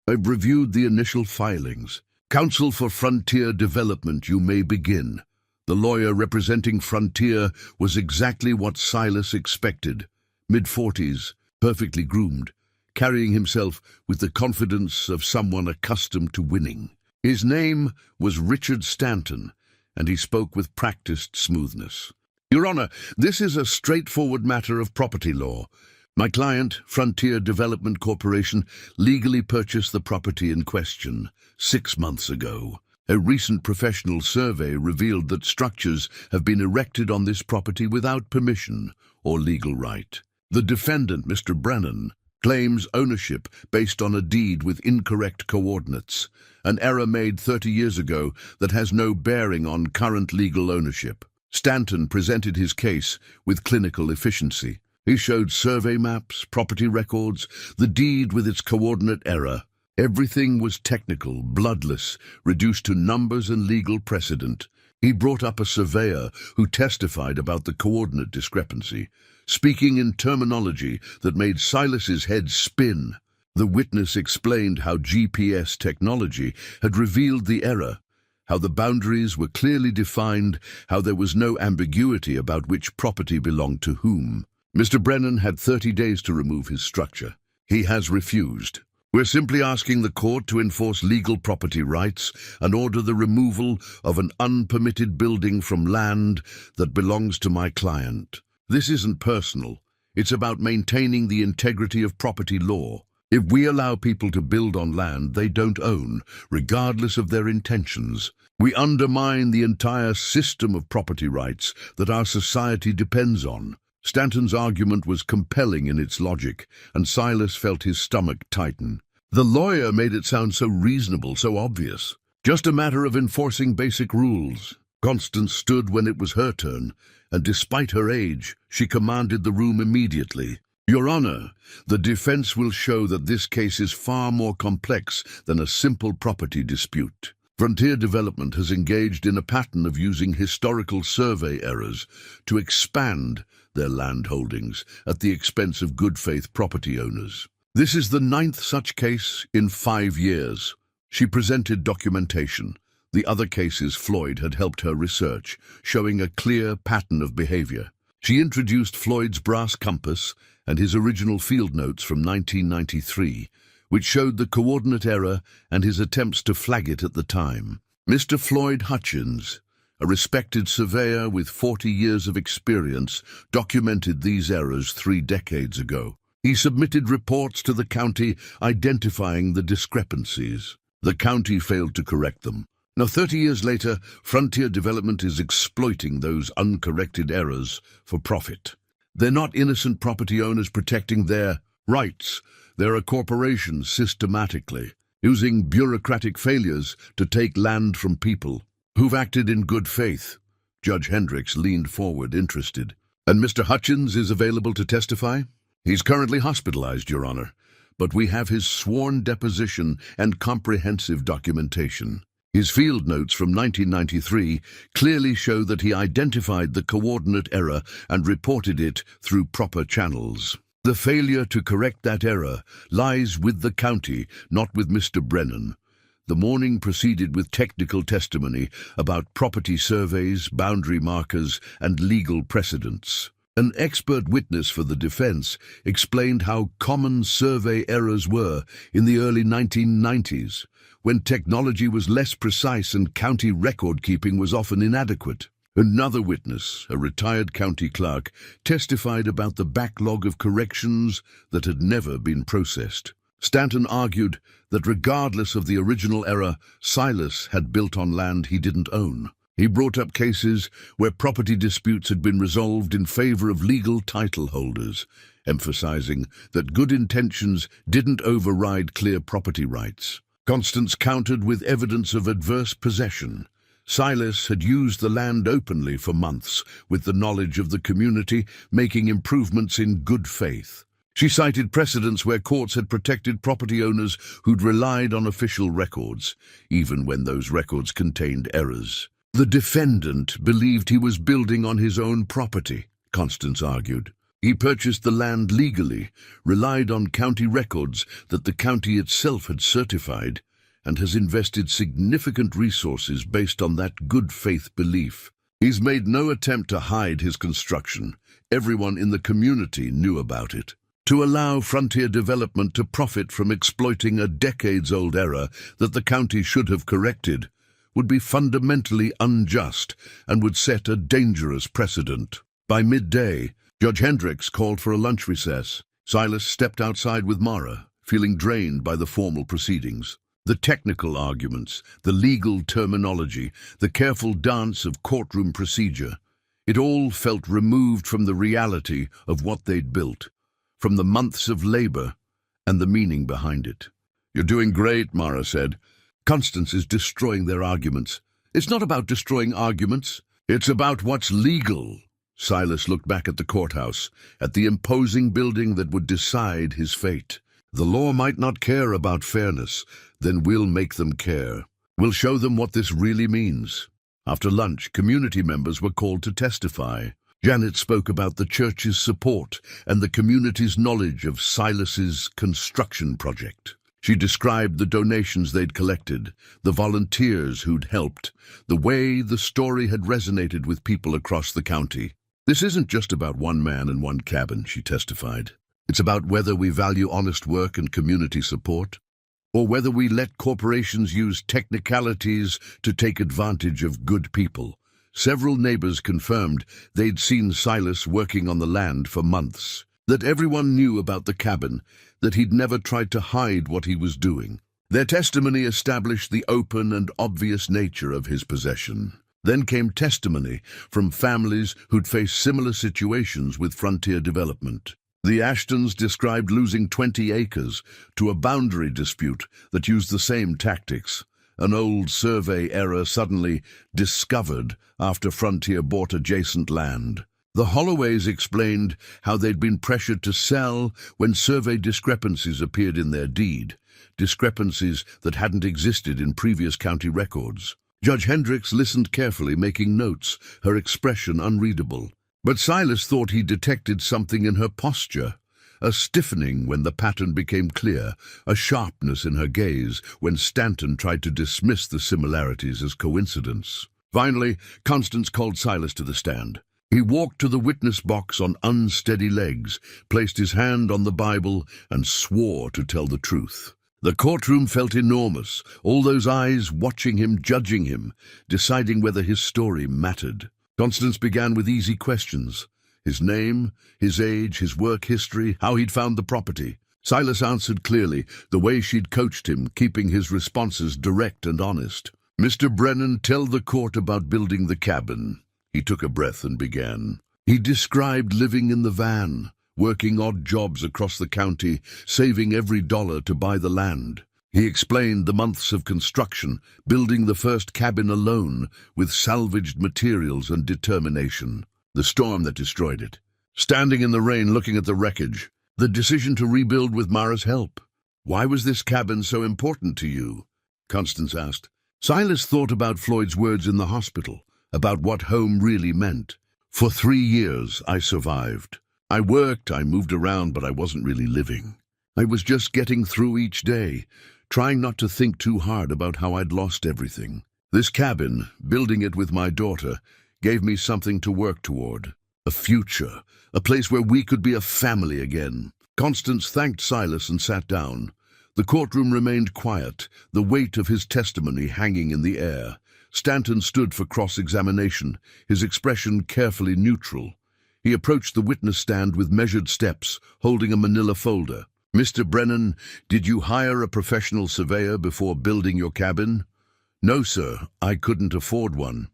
I've reviewed the initial filings. Counsel for Frontier Development, you may begin." The lawyer representing Frontier was exactly what Silas expected. Mid-40s, perfectly groomed, carrying himself with the confidence of someone accustomed to winning. His name was Richard Stanton, and he spoke with practiced smoothness. "Your Honor, this is a straightforward matter of property law. My client, Frontier Development Corporation, legally purchased the property in question 6 months ago. A recent professional survey revealed that structures have been erected on this property without permission or legal right. The defendant, Mr. Brennan, claims ownership based on a deed with incorrect coordinates, an error made 30 years ago that has no bearing on current legal ownership. Stanton presented his case with clinical efficiency. He showed survey maps, property records, the deed with its coordinate error. Everything was technical, bloodless, reduced to numbers and legal precedent. He brought up a surveyor who testified about the coordinate discrepancy, speaking in terminology that made Silas's head spin. The witness explained how GPS technology had revealed the error, how the boundaries were clearly defined, how there was no ambiguity about which property belonged to whom. Mr. Brennan had 30 days to remove his structure. He has refused. We're simply asking the court to enforce legal property rights and order the removal of an unpermitted building from land that belongs to my client. This isn't personal. It's about maintaining the integrity of property law. If we allow people to build on land they don't own, regardless of their intentions, we undermine the entire system of property rights that our society depends on. Stanton's argument was compelling in its logic, and Silas felt his stomach tighten. The lawyer made it sound so reasonable, so obvious. Just a matter of enforcing basic rules. Constance stood when it was her turn, and despite her age, she commanded the room immediately. Your Honor, the defense will show that this case is far more complex than a simple property dispute. Frontier Development has engaged in a pattern of using historical survey errors to expand their land holdings at the expense of good faith property owners. This is the 9th such case in 5 years. She presented documentation. The other cases Floyd had helped her research, showing a clear pattern of behavior. She introduced Floyd's brass compass and his original field notes from 1993, which showed the coordinate error and his attempts to flag it at the time. Mr. Floyd Hutchins, a respected surveyor with 40 years of experience, documented these errors 3 decades ago. He submitted reports to the county identifying the discrepancies. The county failed to correct them. Now, 30 years later, Frontier Development is exploiting those uncorrected errors for profit. They're not innocent property owners protecting their rights. They're a corporation systematically using bureaucratic failures to take land from people who've acted in good faith. Judge Hendricks leaned forward, interested. And Mr. Hutchins is available to testify? He's currently hospitalized, Your Honor, but we have his sworn deposition and comprehensive documentation. His field notes from 1993 clearly show that he identified the coordinate error and reported it through proper channels. The failure to correct that error lies with the county, not with Mr. Brennan. The morning proceeded with technical testimony about property surveys, boundary markers, and legal precedents. An expert witness for the defense explained how common survey errors were in the early 1990s, when technology was less precise and county record-keeping was often inadequate. Another witness, a retired county clerk, testified about the backlog of corrections that had never been processed. Stanton argued that regardless of the original error, Silas had built on land he didn't own. He brought up cases where property disputes had been resolved in favor of legal title holders, emphasizing that good intentions didn't override clear property rights. Constance countered with evidence of adverse possession. Silas had used the land openly for months, with the knowledge of the community, making improvements in good faith. She cited precedents where courts had protected property owners who'd relied on official records, even when those records contained errors. The defendant believed he was building on his own property, Constance argued. He purchased the land legally, relied on county records that the county itself had certified, and has invested significant resources based on that good faith belief. He's made no attempt to hide his construction. Everyone in the community knew about it. To allow Frontier Development to profit from exploiting a decades-old error that the county should have corrected would be fundamentally unjust and would set a dangerous precedent. By midday, Judge Hendricks called for a lunch recess. Silas stepped outside with Mara, feeling drained by the formal proceedings. The technical arguments, the legal terminology, the careful dance of courtroom procedure, it all felt removed from the reality of what they'd built. From the months of labor, and the meaning behind it. "You're doing great," Mara said. "Constance is destroying their arguments." "It's not about destroying arguments. It's about what's legal." Silas looked back at the courthouse, at the imposing building that would decide his fate. "The law might not care about fairness, then we'll make them care. We'll show them what this really means." After lunch, community members were called to testify. Janet spoke about the church's support and the community's knowledge of Silas's construction project. She described the donations they'd collected, the volunteers who'd helped, the way the story had resonated with people across the county. "This isn't just about one man and one cabin," she testified. "It's about whether we value honest work and community support, or whether we let corporations use technicalities to take advantage of good people." Several neighbors confirmed they'd seen Silas working on the land for months, that everyone knew about the cabin, that he'd never tried to hide what he was doing. Their testimony established the open and obvious nature of his possession. Then came testimony from families who'd faced similar situations with frontier development. The Ashtons described losing 20 acres to a boundary dispute that used the same tactics. An old survey error suddenly discovered after Frontier bought adjacent land. The Holloways explained how they'd been pressured to sell when survey discrepancies appeared in their deed, discrepancies that hadn't existed in previous county records. Judge Hendricks listened carefully, making notes, her expression unreadable. But Silas thought he detected something in her posture, a stiffening when the pattern became clear, a sharpness in her gaze when Stanton tried to dismiss the similarities as coincidence. Finally, Constance called Silas to the stand. He walked to the witness box on unsteady legs, placed his hand on the Bible, and swore to tell the truth. The courtroom felt enormous, all those eyes watching him, judging him, deciding whether his story mattered. Constance began with easy questions. His name, his age, his work history, how he'd found the property. Silas answered clearly, the way she'd coached him, keeping his responses direct and honest. "Mr. Brennan, tell the court about building the cabin." He took a breath and began. He described living in the van, working odd jobs across the county, saving every dollar to buy the land. He explained the months of construction, building the first cabin alone, with salvaged materials and determination. The storm that destroyed it. Standing in the rain looking at the wreckage. The decision to rebuild with Mara's help. "Why was this cabin so important to you?" Constance asked. Silas thought about Floyd's words in the hospital, about what home really meant. "For 3 years, I survived. I worked, I moved around, but I wasn't really living. I was just getting through each day, trying not to think too hard about how I'd lost everything. This cabin, building it with my daughter, gave me something to work toward. A future, a place where we could be a family again." Constance thanked Silas and sat down. The courtroom remained quiet, the weight of his testimony hanging in the air. Stanton stood for cross-examination, his expression carefully neutral. He approached the witness stand with measured steps, holding a manila folder. "Mr. Brennan, did you hire a professional surveyor before building your cabin?" "No, sir. I couldn't afford one."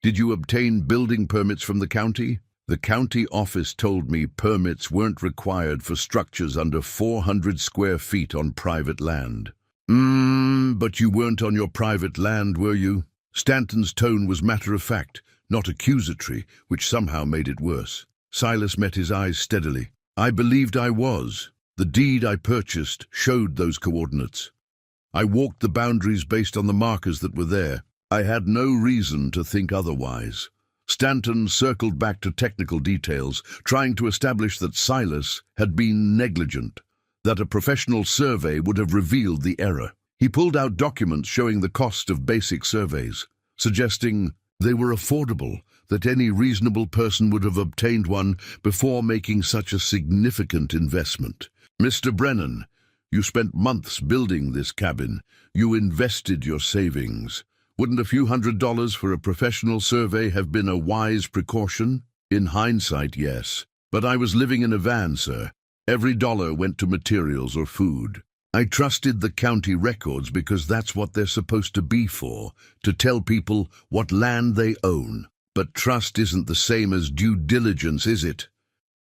"Did you obtain building permits from the county?" "The county office told me permits weren't required for structures under 400 square feet on private land." But you weren't on your private land, were you?" Stanton's tone was matter-of-fact, not accusatory, which somehow made it worse. Silas met his eyes steadily. "I believed I was. The deed I purchased showed those coordinates. I walked the boundaries based on the markers that were there. I had no reason to think otherwise." Stanton circled back to technical details, trying to establish that Silas had been negligent, that a professional survey would have revealed the error. He pulled out documents showing the cost of basic surveys, suggesting they were affordable, that any reasonable person would have obtained one before making such a significant investment. "Mr. Brennan, you spent months building this cabin. You invested your savings. Wouldn't a few $100s for a professional survey have been a wise precaution?" "In hindsight, yes. But I was living in a van, sir. Every dollar went to materials or food. I trusted the county records because that's what they're supposed to be for, to tell people what land they own. But trust isn't the same as due diligence, is it?"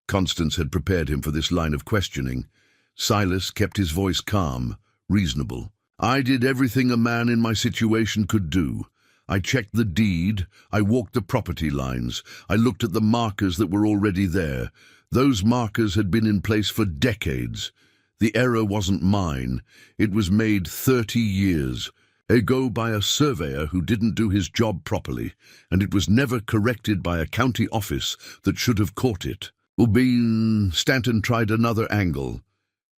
Constance had prepared him for this line of questioning. Silas kept his voice calm, reasonable. I did everything a man in my situation could do. I checked the deed, I walked the property lines, I looked at the markers that were already there. Those markers had been in place for decades. The error wasn't mine. It was made 30 years ago by a surveyor who didn't do his job properly, and it was never corrected by a county office that should have caught it. Stanton tried another angle.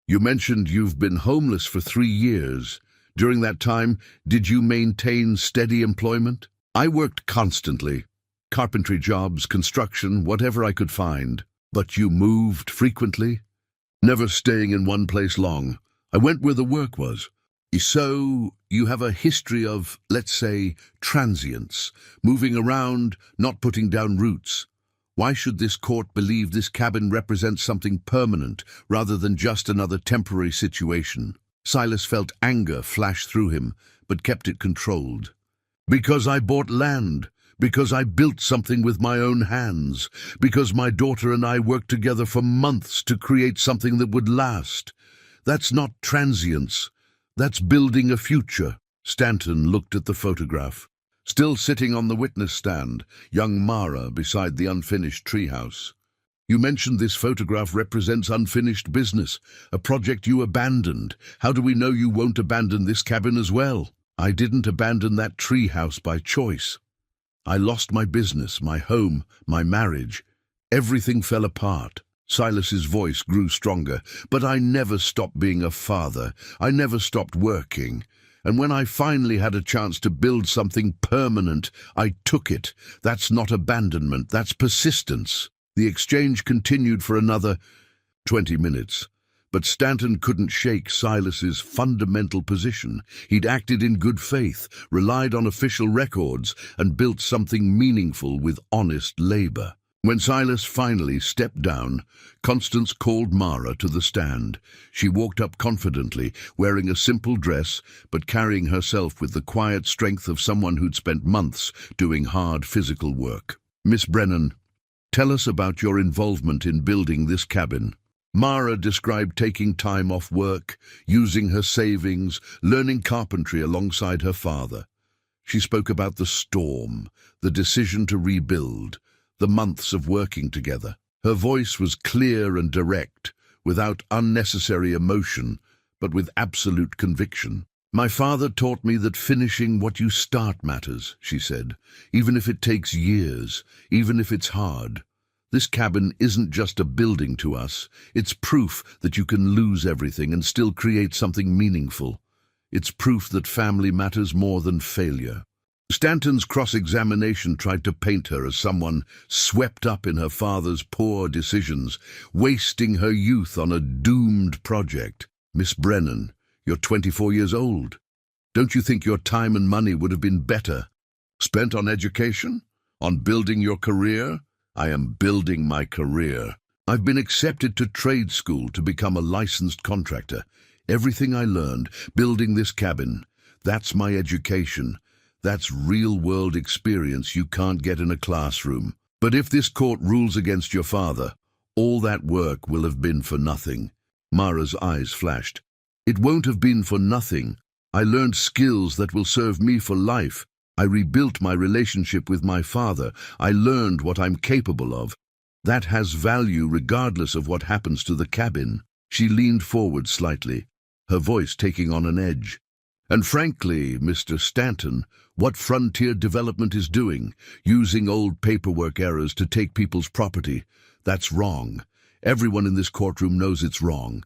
You mentioned you've been homeless for 3 years. During that time, did you maintain steady employment? I worked constantly. Carpentry jobs, construction, whatever I could find. But you moved frequently? Never staying in one place long. I went where the work was. So, you have a history of, let's say, transience, moving around, not putting down roots. Why should this court believe this cabin represents something permanent rather than just another temporary situation? Silas felt anger flash through him, but kept it controlled. Because I bought land, because I built something with my own hands, because my daughter and I worked together for months to create something that would last. That's not transience. That's building a future. Stanton looked at the photograph. Still sitting on the witness stand, young Mara beside the unfinished treehouse. You mentioned this photograph represents unfinished business, a project you abandoned. How do we know you won't abandon this cabin as well? I didn't abandon that treehouse by choice. I lost my business, my home, my marriage. Everything fell apart. Silas's voice grew stronger, but I never stopped being a father. I never stopped working. And when I finally had a chance to build something permanent, I took it. That's not abandonment, that's persistence. The exchange continued for another 20 minutes. But Stanton couldn't shake Silas's fundamental position. He'd acted in good faith, relied on official records, and built something meaningful with honest labor. When Silas finally stepped down, Constance called Mara to the stand. She walked up confidently, wearing a simple dress, but carrying herself with the quiet strength of someone who'd spent months doing hard physical work. Miss Brennan, tell us about your involvement in building this cabin. Mara described taking time off work, using her savings, learning carpentry alongside her father. She spoke about the storm, the decision to rebuild, the months of working together. Her voice was clear and direct, without unnecessary emotion, but with absolute conviction. My father taught me that finishing what you start matters, she said, even if it takes years, even if it's hard. This cabin isn't just a building to us. It's proof that you can lose everything and still create something meaningful. It's proof that family matters more than failure. Stanton's cross-examination tried to paint her as someone swept up in her father's poor decisions, wasting her youth on a doomed project. Miss Brennan, you're 24 years old. Don't you think your time and money would have been better spent on education? On building your career? I am building my career. I've been accepted to trade school to become a licensed contractor. Everything I learned, building this cabin, that's my education. That's real-world experience you can't get in a classroom. But if this court rules against your father, all that work will have been for nothing. Mara's eyes flashed. It won't have been for nothing. I learned skills that will serve me for life. I rebuilt my relationship with my father. I learned what I'm capable of. That has value regardless of what happens to the cabin. She leaned forward slightly, her voice taking on an edge. And frankly, Mr. Stanton, what Frontier Development is doing, using old paperwork errors to take people's property, that's wrong. Everyone in this courtroom knows it's wrong.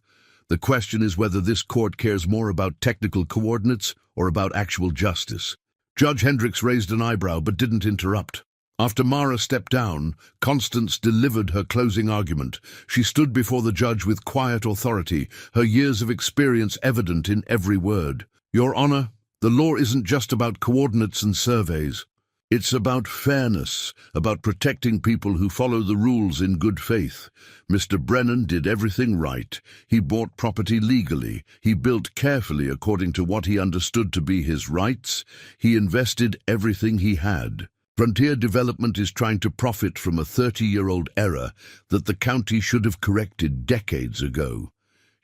The question is whether this court cares more about technical coordinates or about actual justice. Judge Hendricks raised an eyebrow but didn't interrupt. After Mara stepped down, Constance delivered her closing argument. She stood before the judge with quiet authority, her years of experience evident in every word. Your Honor, the law isn't just about coordinates and surveys. It's about fairness, about protecting people who follow the rules in good faith. Mr. Brennan did everything right. He bought property legally. He built carefully according to what he understood to be his rights. He invested everything he had. Frontier Development is trying to profit from a 30-year-old error that the county should have corrected decades ago.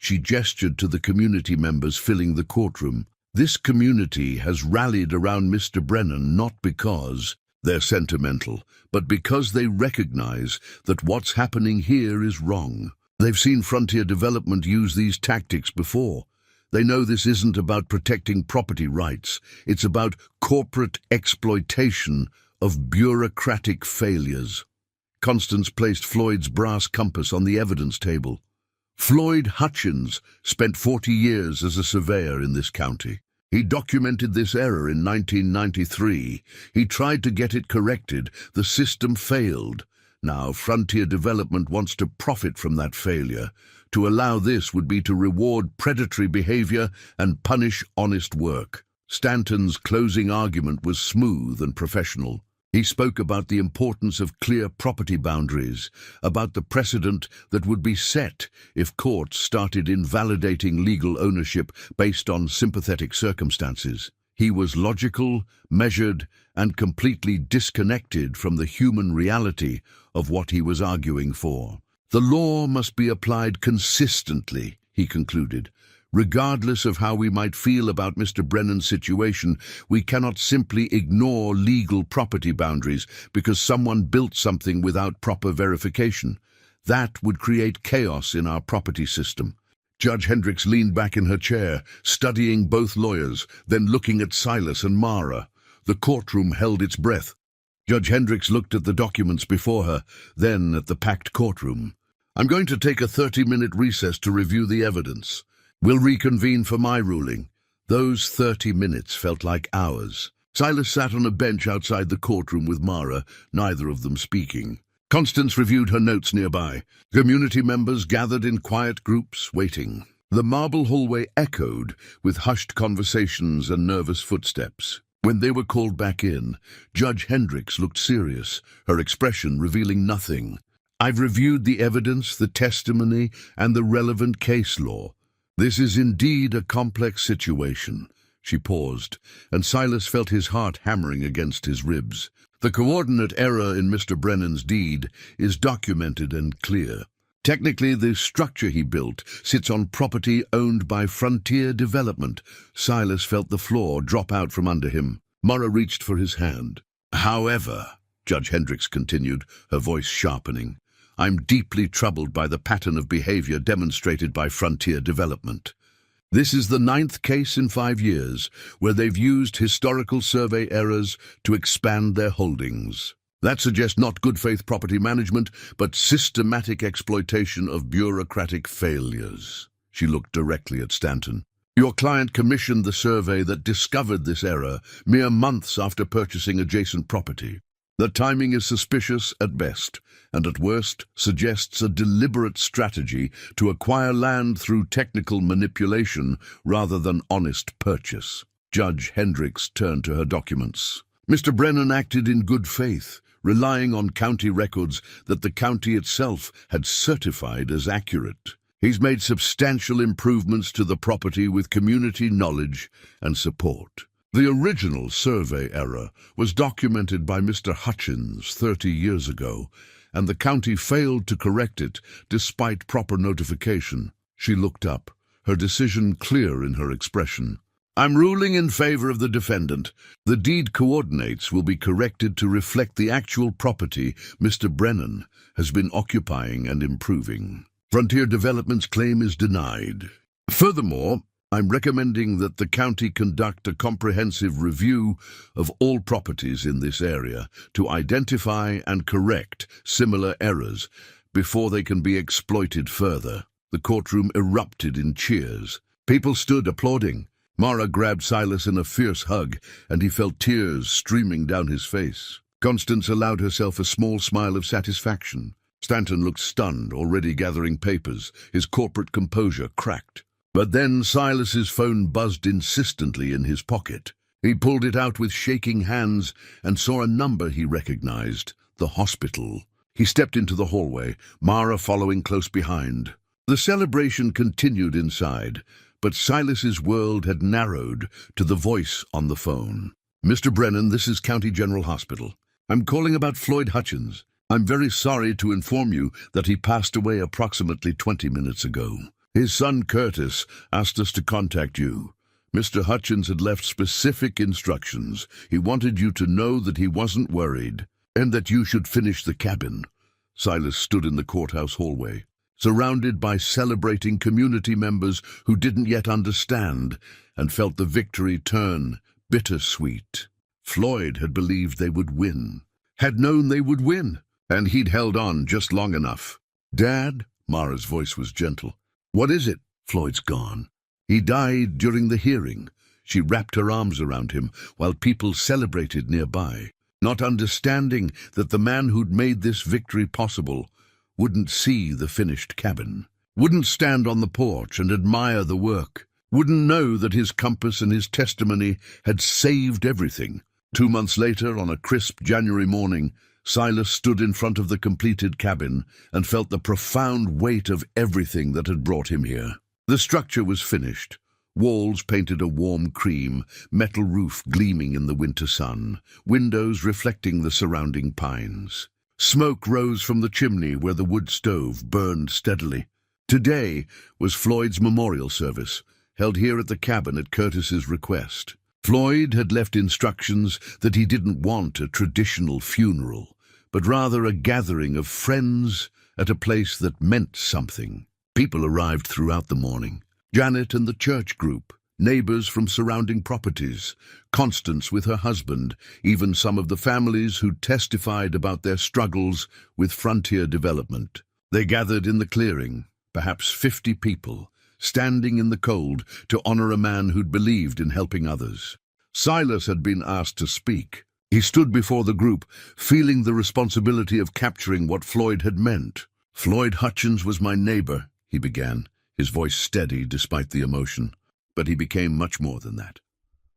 She gestured to the community members filling the courtroom. This community has rallied around Mr. Brennan not because they're sentimental, but because they recognize that what's happening here is wrong. They've seen frontier development use these tactics before. They know this isn't about protecting property rights. It's about corporate exploitation of bureaucratic failures. Constance placed Floyd's brass compass on the evidence table. Floyd Hutchins spent 40 years as a surveyor in this county. He documented this error in 1993. He tried to get it corrected. The system failed. Now, frontier development wants to profit from that failure. To allow this would be to reward predatory behavior and punish honest work. Stanton's closing argument was smooth and professional. He spoke about the importance of clear property boundaries, about the precedent that would be set if courts started invalidating legal ownership based on sympathetic circumstances. He was logical, measured, and completely disconnected from the human reality of what he was arguing for. The law must be applied consistently, he concluded. Regardless of how we might feel about Mr. Brennan's situation, we cannot simply ignore legal property boundaries because someone built something without proper verification. That would create chaos in our property system. Judge Hendricks leaned back in her chair, studying both lawyers, then looking at Silas and Mara. The courtroom held its breath. Judge Hendricks looked at the documents before her, then at the packed courtroom. "I'm going to take a 30-minute recess to review the evidence. We'll reconvene for my ruling." Those 30 minutes felt like hours. Silas sat on a bench outside the courtroom with Mara, neither of them speaking. Constance reviewed her notes nearby. Community members gathered in quiet groups, waiting. The marble hallway echoed with hushed conversations and nervous footsteps. When they were called back in, Judge Hendricks looked serious, her expression revealing nothing. "I've reviewed the evidence, the testimony, and the relevant case law. This is indeed a complex situation." She paused, and Silas felt his heart hammering against his ribs. "The coordinate error in Mr. Brennan's deed is documented and clear. Technically, the structure he built sits on property owned by Frontier Development." Silas felt the floor drop out from under him. Mara reached for his hand. "However," Judge Hendricks continued, her voice sharpening, "I'm deeply troubled by the pattern of behavior demonstrated by Frontier Development. This is the 9th case in 5 years where they've used historical survey errors to expand their holdings. That suggests not good faith property management, but systematic exploitation of bureaucratic failures." She looked directly at Stanton. "Your client commissioned the survey that discovered this error mere months after purchasing adjacent property. The timing is suspicious at best, and at worst suggests a deliberate strategy to acquire land through technical manipulation rather than honest purchase." Judge Hendricks turned to her documents. "Mr. Brennan acted in good faith, relying on county records that the county itself had certified as accurate. He's made substantial improvements to the property with community knowledge and support. The original survey error was documented by Mr. Hutchins 30 years ago, and the county failed to correct it despite proper notification." She looked up, her decision clear in her expression. "I'm ruling in favor of the defendant. The deed coordinates will be corrected to reflect the actual property Mr. Brennan has been occupying and improving. Frontier Development's claim is denied. Furthermore, I'm recommending that the county conduct a comprehensive review of all properties in this area to identify and correct similar errors before they can be exploited further." The courtroom erupted in cheers. People stood applauding. Mara grabbed Silas in a fierce hug, and he felt tears streaming down his face. Constance allowed herself a small smile of satisfaction. Stanton looked stunned, already gathering papers, his corporate composure cracked. But then Silas's phone buzzed insistently in his pocket. He pulled it out with shaking hands and saw a number he recognized, the hospital. He stepped into the hallway, Mara following close behind. The celebration continued inside, but Silas's world had narrowed to the voice on the phone. "Mr. Brennan, this is County General Hospital. I'm calling about Floyd Hutchins. I'm very sorry to inform you that he passed away approximately 20 minutes ago. His son Curtis asked us to contact you. Mr. Hutchins had left specific instructions. He wanted you to know that he wasn't worried, and that you should finish the cabin." Silas stood in the courthouse hallway, surrounded by celebrating community members who didn't yet understand and felt the victory turn bittersweet. Floyd had believed they would win, had known they would win, and he'd held on just long enough. "Dad," Mara's voice was gentle. "What is it?" "Floyd's gone. He died during the hearing." She wrapped her arms around him while people celebrated nearby, not understanding that the man who'd made this victory possible wouldn't see the finished cabin, wouldn't stand on the porch and admire the work, wouldn't know that his compass and his testimony had saved everything. 2 months later, on a crisp January morning, Silas stood in front of the completed cabin and felt the profound weight of everything that had brought him here. The structure was finished. Walls painted a warm cream, metal roof gleaming in the winter sun, windows reflecting the surrounding pines. Smoke rose from the chimney where the wood stove burned steadily. Today was Floyd's memorial service, held here at the cabin at Curtis's request. Floyd had left instructions that he didn't want a traditional funeral, but rather a gathering of friends at a place that meant something. People arrived throughout the morning. Janet and the church group, neighbors from surrounding properties, Constance with her husband, even some of the families who testified about their struggles with frontier development. They gathered in the clearing, perhaps 50 people, standing in the cold to honor a man who'd believed in helping others. Silas had been asked to speak. He stood before the group, feeling the responsibility of capturing what Floyd had meant. "Floyd Hutchins was my neighbor," he began, his voice steady despite the emotion. But he became much more than that.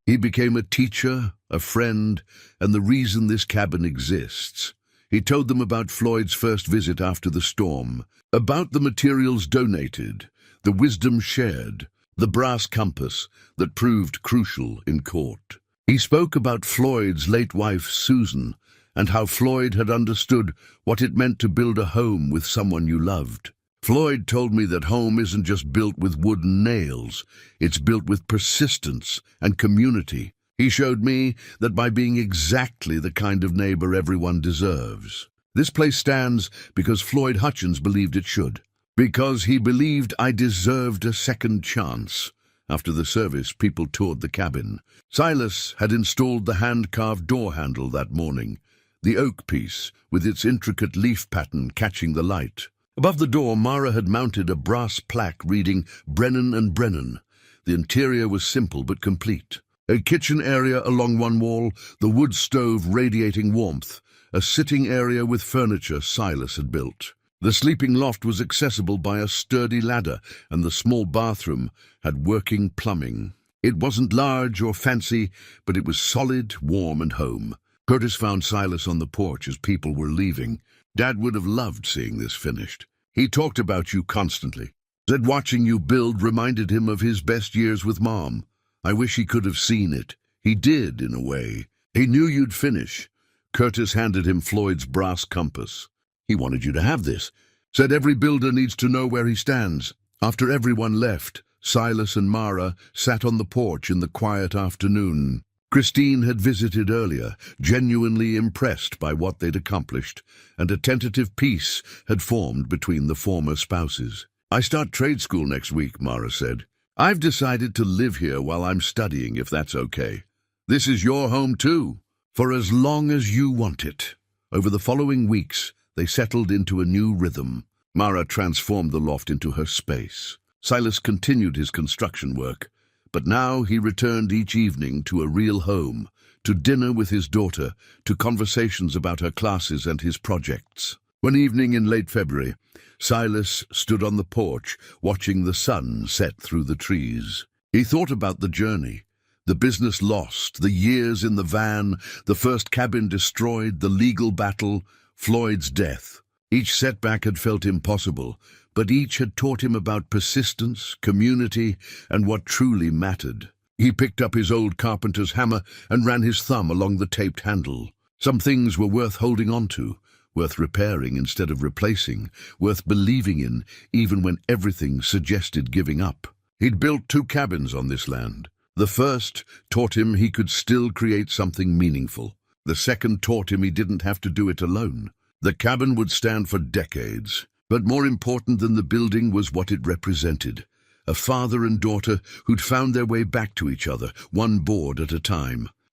He became a teacher, a friend, and the reason this cabin exists. He told them about Floyd's first visit after the storm, about the materials donated, the wisdom shared, the brass compass that proved crucial in court. He spoke about Floyd's late wife, Susan, and how Floyd had understood what it meant to build a home with someone you loved. "Floyd told me that home isn't just built with wooden nails, it's built with persistence and community. He showed me that by being exactly the kind of neighbor everyone deserves. This place stands because Floyd Hutchins believed it should, because he believed I deserved a second chance." After the service, people toured the cabin. Silas had installed the hand-carved door handle that morning, the oak piece with its intricate leaf pattern catching the light. Above the door, Mara had mounted a brass plaque reading "Brennan and Brennan." The interior was simple but complete. A kitchen area along one wall, the wood stove radiating warmth, a sitting area with furniture Silas had built. The sleeping loft was accessible by a sturdy ladder, and the small bathroom had working plumbing. It wasn't large or fancy, but it was solid, warm, and home. Curtis found Silas on the porch as people were leaving. "Dad would have loved seeing this finished. He talked about you constantly. Said watching you build reminded him of his best years with Mom. I wish he could have seen it. He did, in a way. He knew you'd finish." Curtis handed him Floyd's brass compass. "He wanted you to have this. Said every builder needs to know where he stands." After everyone left, Silas and Mara sat on the porch in the quiet afternoon. Christine had visited earlier, genuinely impressed by what they'd accomplished, and a tentative peace had formed between the former spouses. "I start trade school next week," Mara said. "I've decided to live here while I'm studying, if that's okay. This is your home too, for as long as you want it." Over the following weeks, they settled into a new rhythm. Mara transformed the loft into her space. Silas continued his construction work, but now he returned each evening to a real home, to dinner with his daughter, to conversations about her classes and his projects. One evening in late February, Silas stood on the porch, watching the sun set through the trees. He thought about the journey, the business lost, the years in the van, the first cabin destroyed, the legal battle, Floyd's death. Each setback had felt impossible, but each had taught him about persistence, community, and what truly mattered. He picked up his old carpenter's hammer and ran his thumb along the taped handle. Some things were worth holding on to, worth repairing instead of replacing, worth believing in even when everything suggested giving up. He'd built 2 cabins on this land. The first taught him he could still create something meaningful. The second taught him he didn't have to do it alone. The cabin would stand for decades, but more important than the building was what it represented. A father and daughter who'd found their way back to each other, one board at a time.